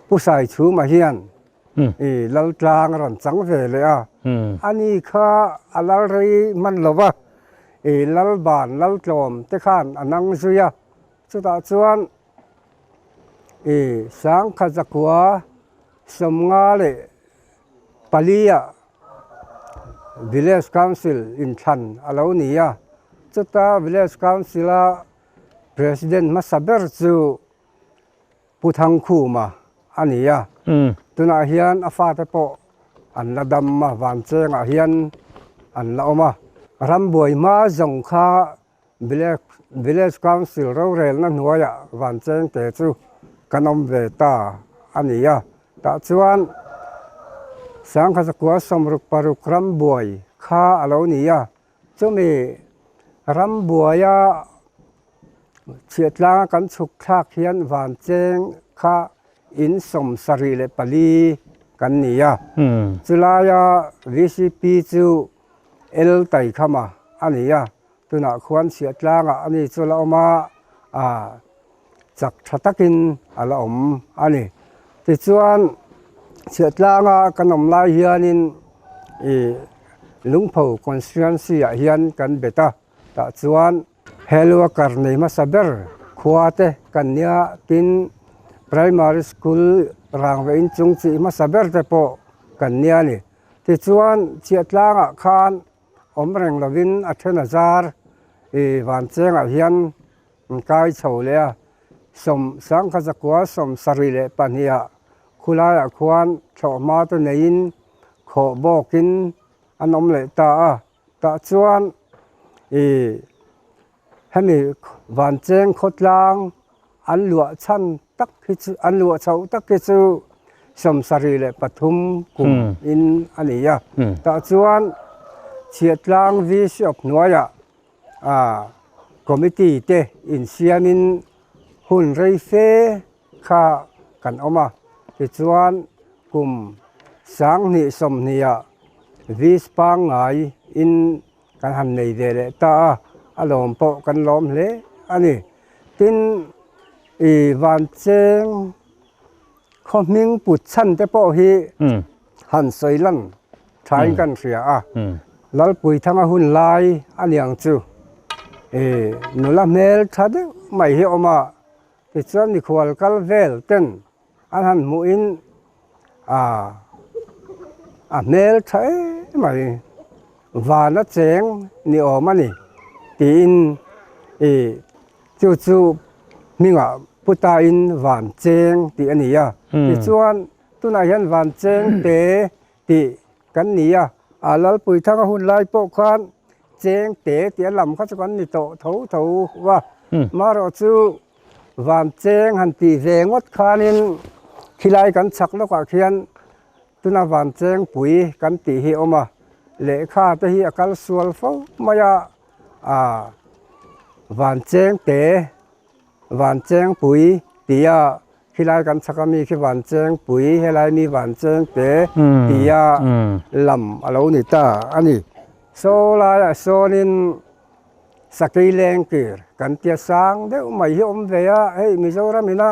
pusai chu ma hian lal tlang ron chang ve le ani kha alal rei man lova lal ban lal tlom te khan anang zuya chuta chuan sang kha zakwa somnga le palia village council in than alonia chuta village council a president masaber chu puthang khuma ania tuna hian afa te po an ladam ma Vancheng a hian an laoma rambuai ma zong kha village council ro rel na nuaya Vancheng te chu kanom ve ta ania ta chuan sang kha zakwa somruk paruk rambuai kha alonia chumi rambuaya chiatlang kan chuk thak hian Vancheng kha in som sari le pali kan nia chulaya VCP chu el tai khama ania tuna khuan chiatlanga ani chula oma chak thatakin ala om ani ti chuan chiatlanga kanom lai hianin lungpho constituency a hian kan beta ta chuan hello karnei ma saber khuate kanya tin primary school rangve in chung chi ma saber te po kanya ni ti chuan chiatlanga khan omreng lovin 8,000 Vanchengte hian kai chole som sang kha zakwa som sarile pania khulaya khuan thoma to nein kho bokin anom le ta chuan hemi Vancheng khotlang an lua chan tak hi chu an lua chau tak ki chu som sarile pathum kum in ania ta chuan chiatlang vi shop noya committee te in siamin hun rei fe kha kan oma ti chuan kum sang ni som nia vi spang ngai in kan han nei de le ta alom po kan lom le ani tin Vancheng khoming put chan te po hi han soilan thai kan ria lal pui thanga hun lai aniang chu nula mel thade mai hi oma ti chuan ni khwal kal vel ten an han mu in mel thai mai vana cheng ni omani tin chu minga puta in Vancheng ti ania ti chuan tuna hian Vancheng te ti kan nia alal pui thanga hun lai po khan cheng te ti lam kha chuan ni to tho wa maro chu Vancheng han ti ve ngot khanin khilai kan chak lo ka khian tuna Vancheng pui kan ti hi oma le kha te hi akal sual fo maya Vancheng te Vancheng pui tia khilai kan chakami khi Vancheng pui helai mi Vancheng te tia lam alo ni ta ani so la sonin sakai leng kir kan tia sang de mai hi om ve a hei Mizoram ina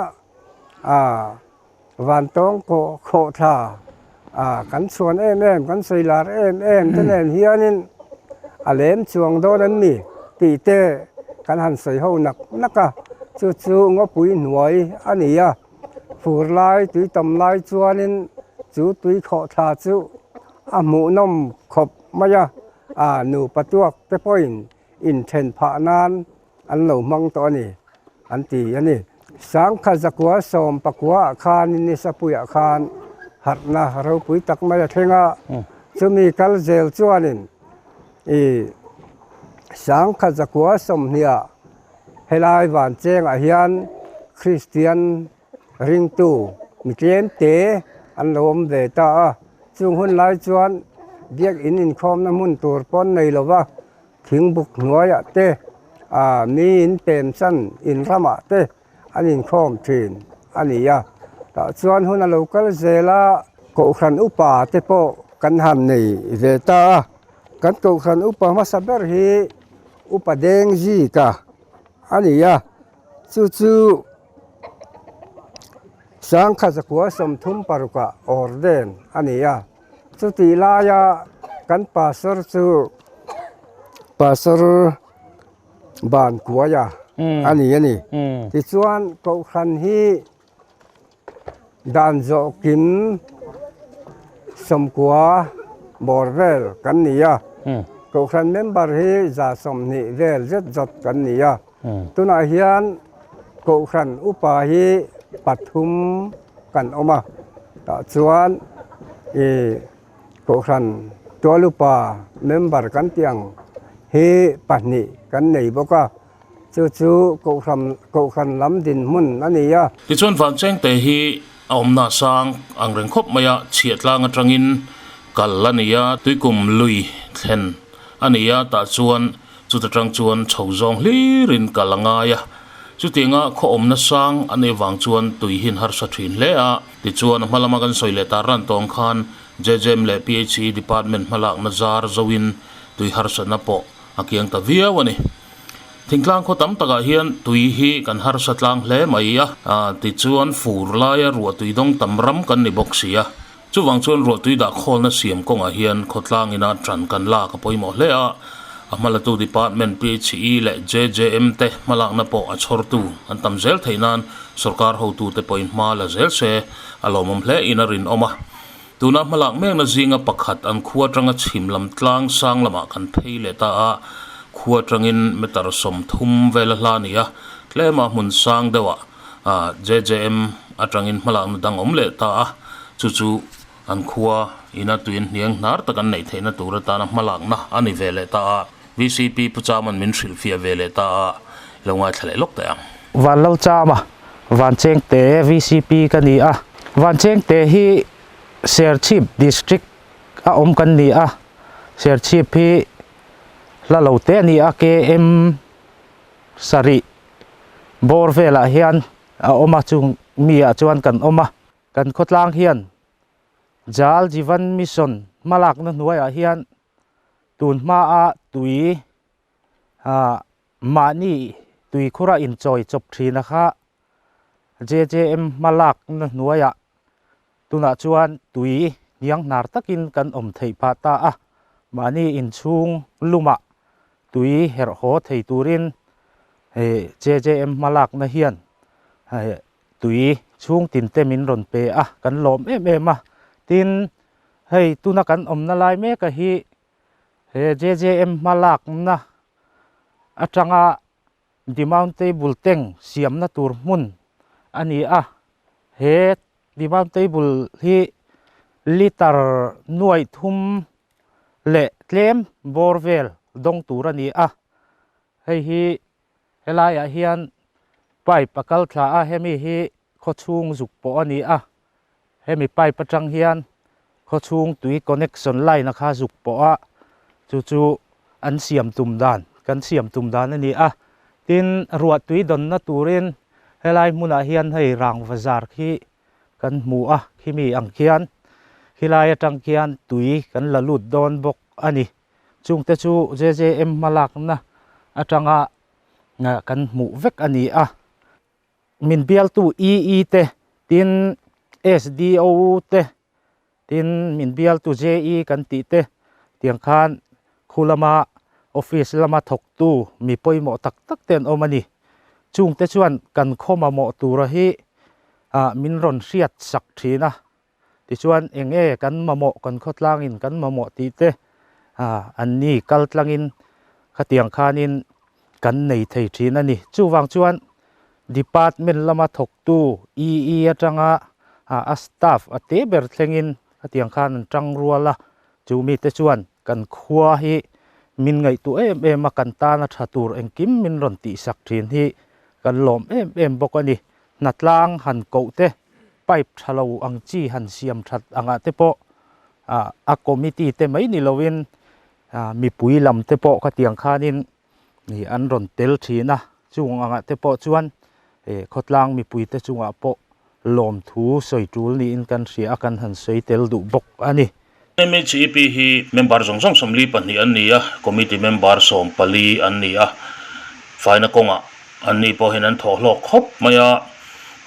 Vantong ko kho tha kan chuan em kan soilar em tenen hianin alem chuang do nan ni ti te kan han soi ho naka chu ngopui nuai ania fur lai tui tam lai chuanin chu tui kho tha chu amu nom khop maya nu patuak te point in then pha nan an lo mang to ni an ti ani sang kha zakwa som pakwa khan ni sapuya khan harna haro pui tak maya thenga chumi kal zel chuanin sang kha zakwa som nia helai Vancheng hian Christian ring tu mitlem te an lom ve ta chung hun lai chuan biak in khom na mun tur pon nei lova thing buk noya te mi in pem san in rama te an in khom thin ania ta chuan hun a local zela ko khan upa te po kan han nei ve ta kan ko khan upa ma saber hi upa deng ji ka ania chu sang kha zakwa som thum paruka orden ania chu ti la ya kan pastor chu pastor ban kuaya ani ti chuan ko khan hi dan zo kim som kwa borvel kan nia ko khan member hi za som ni vel zot kan nia tuna hian ko khan upa hi pathum kan oma ta chuan ko khan tolupa member kan tiang hi pani kan nei boka chu ko khan lam din mun ania ti chuan Vanchengte hi omna sang angreng khop maya chiatlang atangin kalania tuikum lui thlen ania ta chuan chu ta tang chuan chhozong hlirin kalanga ya chu tinga kho omna sang ane wang chuan tui hin har sa thin le a ti chuan hmalama kan soile ta ran tong khan JJM le PhD department malak nazar zawin tui har sa na po akiang ta via wani thingtlang kho tam taka hian tui hi kan har sa tlang hle mai a ti chuan fur la ya ru tui dong tamram kan ni boxia chu wang chuan ru tui da khol na siam konga hian khotlang ina tran kan la ka poimo hle a amalatu department PHE le JJM te malak na po achortu an tamzel theinan sarkar hotu te point ma la zel se alomom hle inarin oma tuna malak mek na zinga pakhat an khuwa tanga chimlam tlang sang lama kan pheile ta a khuwa tangin metar som thum vela hlania tlema mun sang dewa JJM atangin malak na dang omle ta a chu an khuwa ina tuin niang nar takan nei theina tura ta na malak na ani vele ta VCP puchaman min thril fia vele ta longa thlai lok ta van lo chama Vanchengte VCP kani a Vanchengte hi Share Chief District a kan ni a Share Chief hi la lo te ni a KM Sari bor vela hian a oma chung mi a chuan kan oma kan khotlang hian Jal Jivan Mission malak na nuai a hian tun ma a tui mani tui khura in choi chop thina kha JJM malak na nuai a tuna chuan tui niang nar takin kan om thei pha ta a mani in chung luma tui her ho thei turin JJM malak na hian tui chung tin te min ron pe a kan lom em a tin hei tuna kan om na lai me ka hi JJM malak na atanga demand table teng siam na tur mun ani a he demand table hi liter nuai thum le tlem borvel dong tur ani a hei hi helai a hian pipe pakal thla a hemi hi khochung zuk po ani a hemi pipe patang hian khochung tui connection line kha zuk po a chu an siam tum dan kan siam tum dan ani a tin ruat tui don na turin helai muna hian hei rang bazar khi kan mu a khimi ang khian hilai atang khian tui kan la lut don bok ani chung te chu JJM malak na atanga kan mu vek ani a min bial tu EE te tin SDO te tin min bial tu JE kan ti te tiang khan khulama office lama thok tu mi poimo tak tak ten omani chung te chuan kan khoma mo tura hi min ron riat sak thina ti chuan enge kan mamo kan khotlangin kan mamo ti te anni kaltlangin khatiang khanin kan nei thei thina ni chuwang chuan department lama thok tu EE atanga a staff ate ber thlengin khatiang khan tang ruala chumi te chuan kan khua hi min ngai tu em kan ta na thatur engkim min ron ti sak thin hi kan lom em bokani natlang han ko te pipe thalo ang chi han siam that anga te po a committee te mai ni lovin mi pui lam te po khatiang khanin ni an ron tel thina chung anga te po chuan khotlang mi pui te chunga po lom thu soi tul ni in kan ria kan han soi tel du bok ani MHEP hi member jong somli pani ania committee member som pali ania faina konga anni po hinan tholok khop maya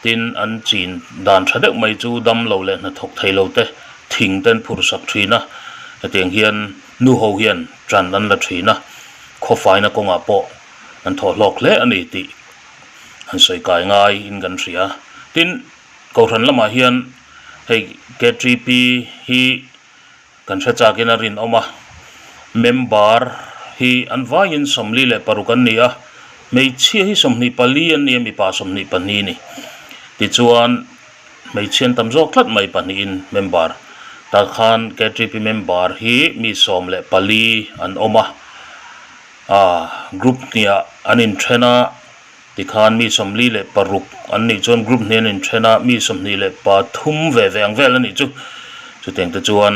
tin an chin dan thadek mai chu dam lo le na thok thei lo te thing ten phur sak thina ateng hian nu ho hian tran an la thina kho faina konga po an tholok le ani ti an soi kai ngai in gan ria tin ko ran lama hian hei K3P hi kan cha kina rin oma member hi anvain somli le parukan nia mei chi hi somni pali an ni mi pa somni pani ni ti chuan mei chen tamzo klat mai pani in member ta khan K3P member hi mi som le pali an oma group nia anin thena ti khan mi somli le paruk an ni chon group nen in thena mi somni le pa thum ve veng vel ani chu teng te chuan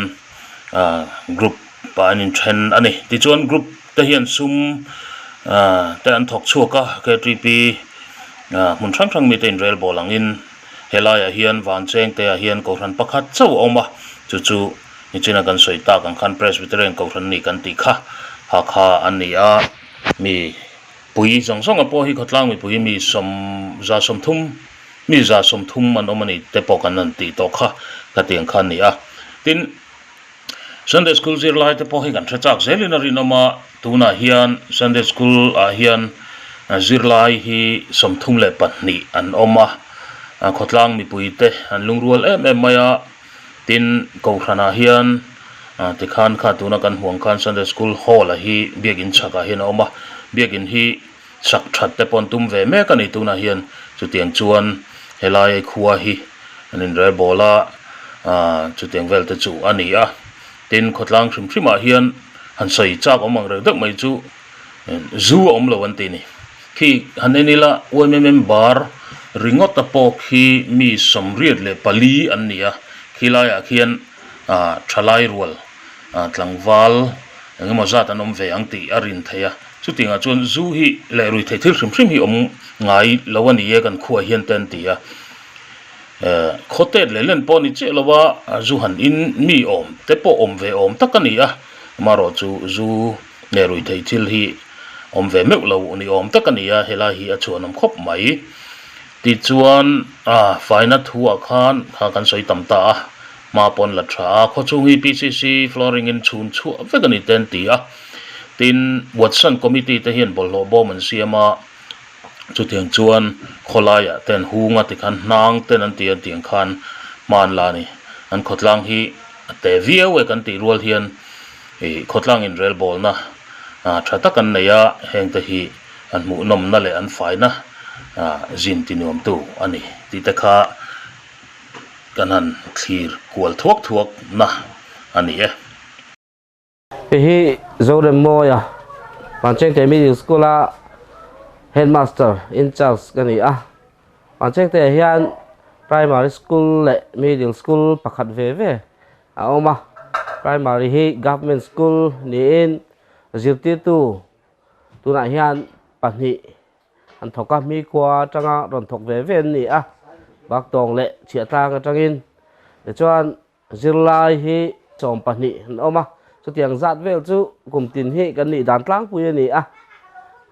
group pa anin then ani ti chuan group te hian sum te an thok chuaka K3P mun thang mi te in rel bolang in helaya hian Vanchengte a hian ko ran pakhat chau oma chu ni china kan soi ta kan khan presbyterian ko ran ni kan ti kha ha kha ani a mi pui song a po hi khotlang mi pui mi som thum man omani te po kan an ti to kha ka tiang khan ni a tin Sunday school zir lai te po hi kan thachak zelina rinoma tuna hian Sunday school hian zirlai hi somthum le pahnih an oma khotlang mi puite an lungrual em maya tin ko hrana hian tikhan kha tuna kan huang khan Sunday school hall hi biakin chaka hian oma biakin hi sak that te pon tum ve me kani tuna hian chutiang chuan helai khuwa hi anin re bola chutiang vel te chu ani a tin khotlang hrimhrima hian han sei chak omang re dak mai chu zu om lo an ti ni khi hanenila oimem bar ringot tapo khi mi somriat le pali an nia khilaya khian thalai rual tlangwal engemaw zat an om ve ang ti arin theia chutinga chuan zu hi le rui thei thil hrim hi om ngai lo ani e kan khuwa hian ten tia khotet le len poni che lowa zu han in mi om te po om ve om takani a maro chu zu le rui thei thil hi om ve meu lo ni om takani a hela hi a chuan om khop mai ti chuan faina thua khan kan soi tamta a ma pon la tha kho chung hi PCC flooring in chun chu vekani ten tia tin Watson committee te hian bollo bom an siama chutiang chuan kholaya ten hunga tikhan nang ten an tia tiang khan man la ni an khotlang hi te viawe kan ti rual hian khotlang in rel bol na thata kan neya heng te hi an mu nom na le an faina zin tinom tu ani ti ta kha kanan thlir kual thuak na ani e hi Zoram moya Vanchengte middle school headmaster in charge kani Vanchengte hian primary school le middle school pakhat ve oma primary hi government school ni in zirti tu tuna hian pahnih an thoka mi kwa tanga ron thok ve ni bak tong le chia tang atangin chuan zirlai hi som pahnih an oma chutiang zat vel chu kumtin hi kan ni dan tlang pui ani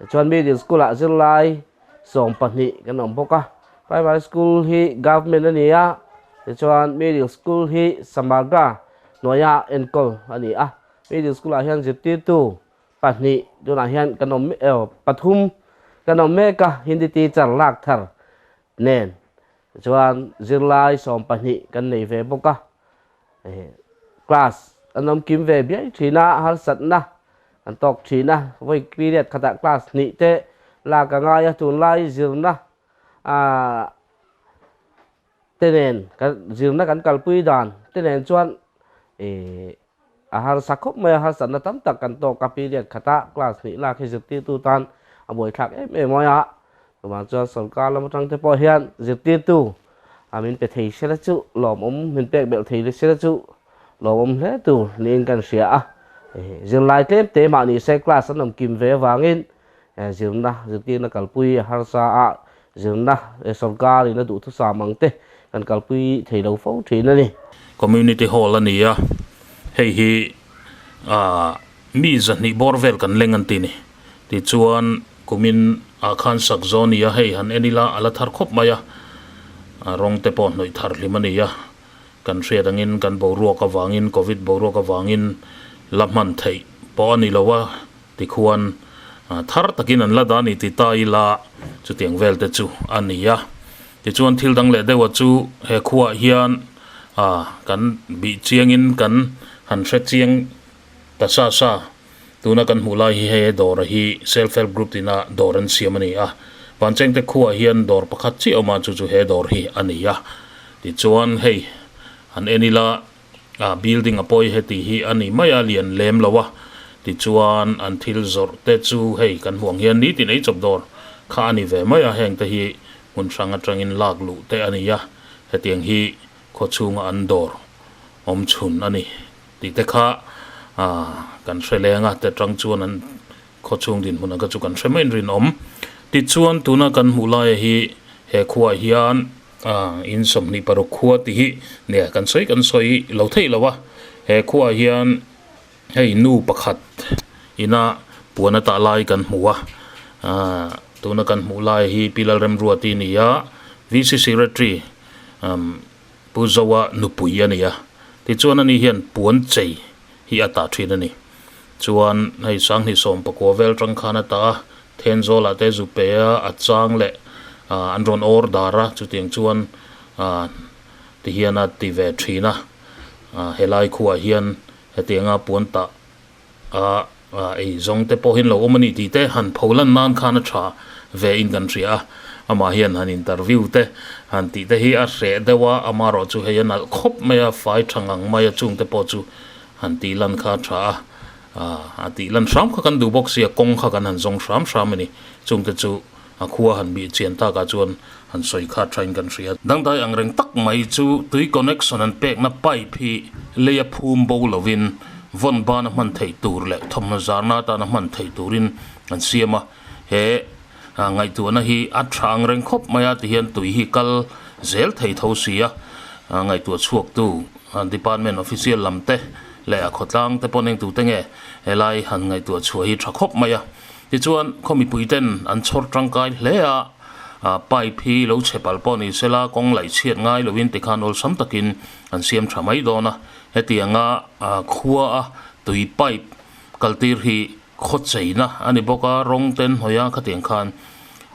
chuan middle school zirlai som pahnih kan om boka primary school hi government ani chuan middle school hi samagra noya enkol ani middle school hian zirti tu pahnih tuna hian kan om pathum kan om meka hindi teacher lak thar nen chuan zirlai som pahnih kan nei ve boka class anom kim ve biai thina har sat na an tok thina voi period khata class ni te la ka nga ya tun lai zirna tenen kan zirna kan kalpui dan tenen chuan har sakhop me har sat na tam tak kan tok ka period khata class ni la khi zirti tu tan aboi thak moya ma chuan sarkar lam tang te po hian zirti tu amin pe thei sela chu lom min pek bel thei le sela chu lom le tu nin kan sia zirlai tlem te ma ni se class anom kim ve wangin zirna zirti na kalpui har sa zirna sarkar ina du thu sa mangte kan kalpui thei lo fo thina ni community hall ania hei hi mi zani borvel kan lengan ti ni ti chuan kumin khan sak zone ya hei han enila ala thar khop maya rong te pon noi thar limania kan hria dangin kan boruak awangin covid boruak awangin lamhan thei pawni lowa ti khuan thar takin an la dani ti tai la chu tiang vel te chu ania ti chuan thil dang le dewa chu he khuwa hian kan bi chiangin kan han hre chiang ta sa tuna kan mulai hi he dor hi self help group tina doran siamani Vanchengte khuwa hian dor pakhat chi oma chu he dor hi ania ti chuan hei an enila building apoi heti hi ani maya lian lem lawa ti chuan an thil zor te chu hei kan huang hian ni ti nei chop dor kha ani ve maya heng te hi mun sanga tangin lak lu te ania hetiang hi kho chunga an dor om chun ani ti te kha kan hrelenga te tang chuan an kho chung din huna ka chu kan hremen rin om ti chuan tuna kan mulai hi he khuwa hian in somni paru khuwa ti hi ne kan soi lo thei lawa he khuwa hian hei nu pakhat ina puana ta lai kan huwa tuna kan mulai hi pilal rem ruati ni ya VC secretary puzawa nupui ania ti chuan ani hian puan chei hi ata thina ni chuan hei sang ni som pakua vel tang khana ta then zola te zu pe a chang le an ron or dara chu tiang chuan ti hiana ti ve thina helai khuwa hian hetianga puanta ei zong te pohin lo omani ti te han pholan nan khana tha ve in country ama hian han interview te han ti te hi a hre dewa amaro chu heian al khop maya fai thangang maya chung te po chu han ti lan kha tha ti lan sham kha kan du box ya kong kha kan han zong sham ani chung te chu khuwa han bi chen ta ka chuan han soi kha train country dang dai ang reng tak mai chu tui connection an pek na pai phi leya phum bo lovin von ba na man thei tur le thom zarna ta na man thei turin an siama he ngai tu na hi a thang reng khop maya ti hian tui hi kal zel thei tho sia ngai tu chuak tu department official lamte le a khotlang te poneng tu tenge helai han ngai tu chu hi tha khop maya ti chuan khomi puiten an chhor tangkai le pai phi lo chepal poni sela kong lai chiat ngai lovin te khan ol sam takin an siam thamai dona hetianga khuwa tui pipe kaltir hi khochaina ani boka rong ten hoya khateng khan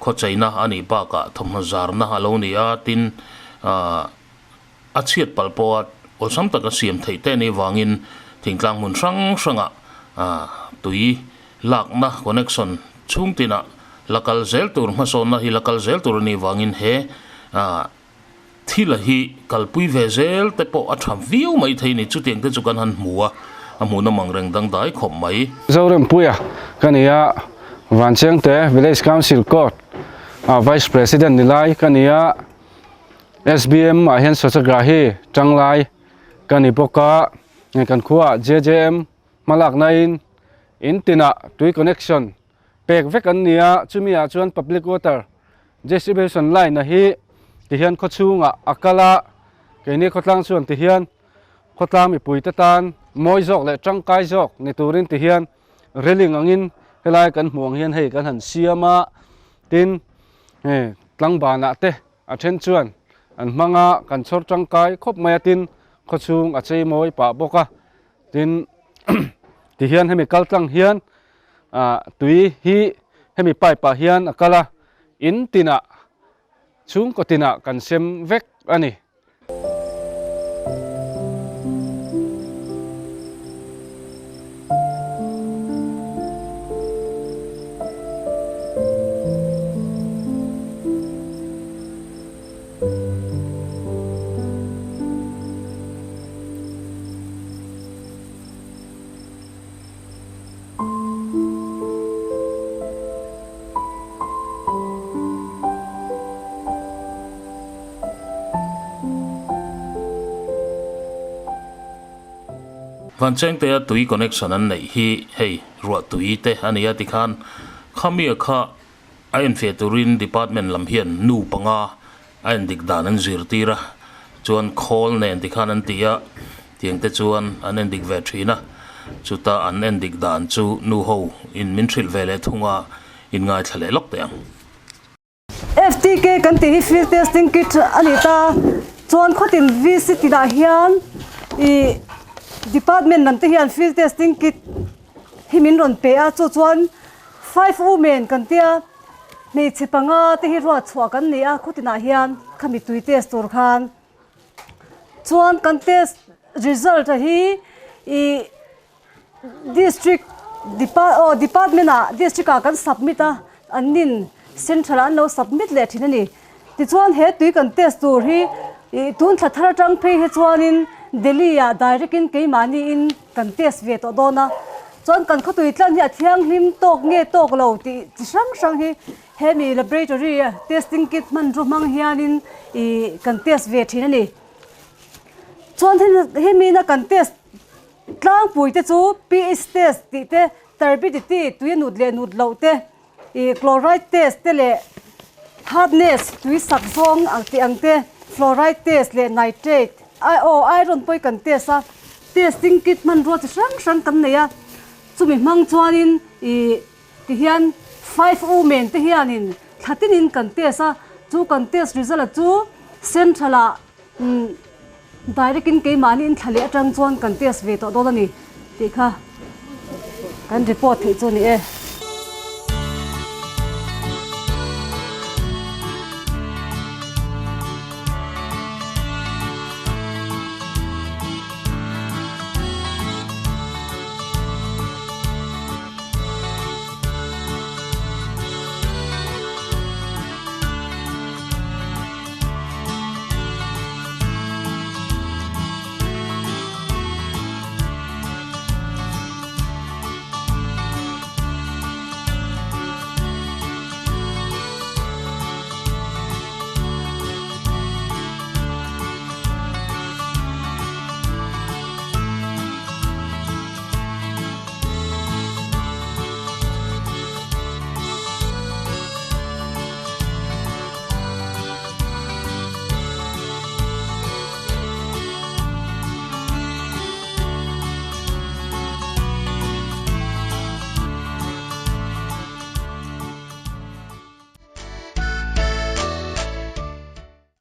khochaina ani baka thomhazar na halonia tin a chiat palpo ol sam taka siam theite ni wangin thingtlang mun sanga tui lakna connection chungtina lakal zel tur mason na hi lakal zel tur ni wangin he thila hi kalpui ve zel te po atham view mai theini chutiang te chukan han muwa amuna mangreng dang dai khom mai Zoram puya kania Vanchengte Village Council Court Vice President nilai kania SBM ahen sochagrahi changlai kani boka kan khuwa JJM malak nain intina tui connection pek vek an nia chumia chuan public water distribution line na hi ti hian khochunga akala keini khotlang chuan ti hian khotlam i pui tan moi jok le tangkai jok ni turin ti hian reling angin helai kan hmuang hian hei kan han siama tin tlangbana te a then chuan an manga kan chhor tangkai khop mai tin khochung a chei moi pa boka tin ti hian hemi kaltlang hian tui hi hemi pai pa hian akala in tina chung ko tina kan sem vek ani Vanchengte tui connection an nei hi hei ruwa tui te ania ti khan khamia kha ain fe turin department lam hian nu panga ain dik dan an zirtira chuan khol nen ti khan an tia tiang te chuan an en dik ve thina chuta an en dik dan chu nu ho in min thil vele thunga in ngai thale lok te ang FTK kan ti field testing kit anita chuan khotin visit da hian I department nan te hian field testing kit himin ron pe a chuan 5 women kan tia me chipanga te hi ro chwa kan ni a khutina hian khami tui test tur khan chuan kan test result hi I district department a district a kan submit a anin central an lo submit le thinani ti chuan he tui kan test tur hi tun thara tang phe he chuanin Delhi ya direct in ke mani in kan test ve to dona chuan kan khatui tlan hi athiang hlim tok nge tok lo ti sang hi hemi laboratory testing kit man ro mang hianin I kan test ve thinani chuan hemi na kan test tlang pui te chu PS test ti te turbidity tui nud le nud lo te chloride test te le hardness tui sak zong ang ti ang te fluoride test le nitrate iron poi kan test a testing kit man ro chi sang kan nei a chumi mang chuanin ti hian 5 women te hianin thatinin kan test a chu kan test result chu central a direct in ke mani in thale atang chuan kan test ve to do ni ti kha kan report thi chu ni e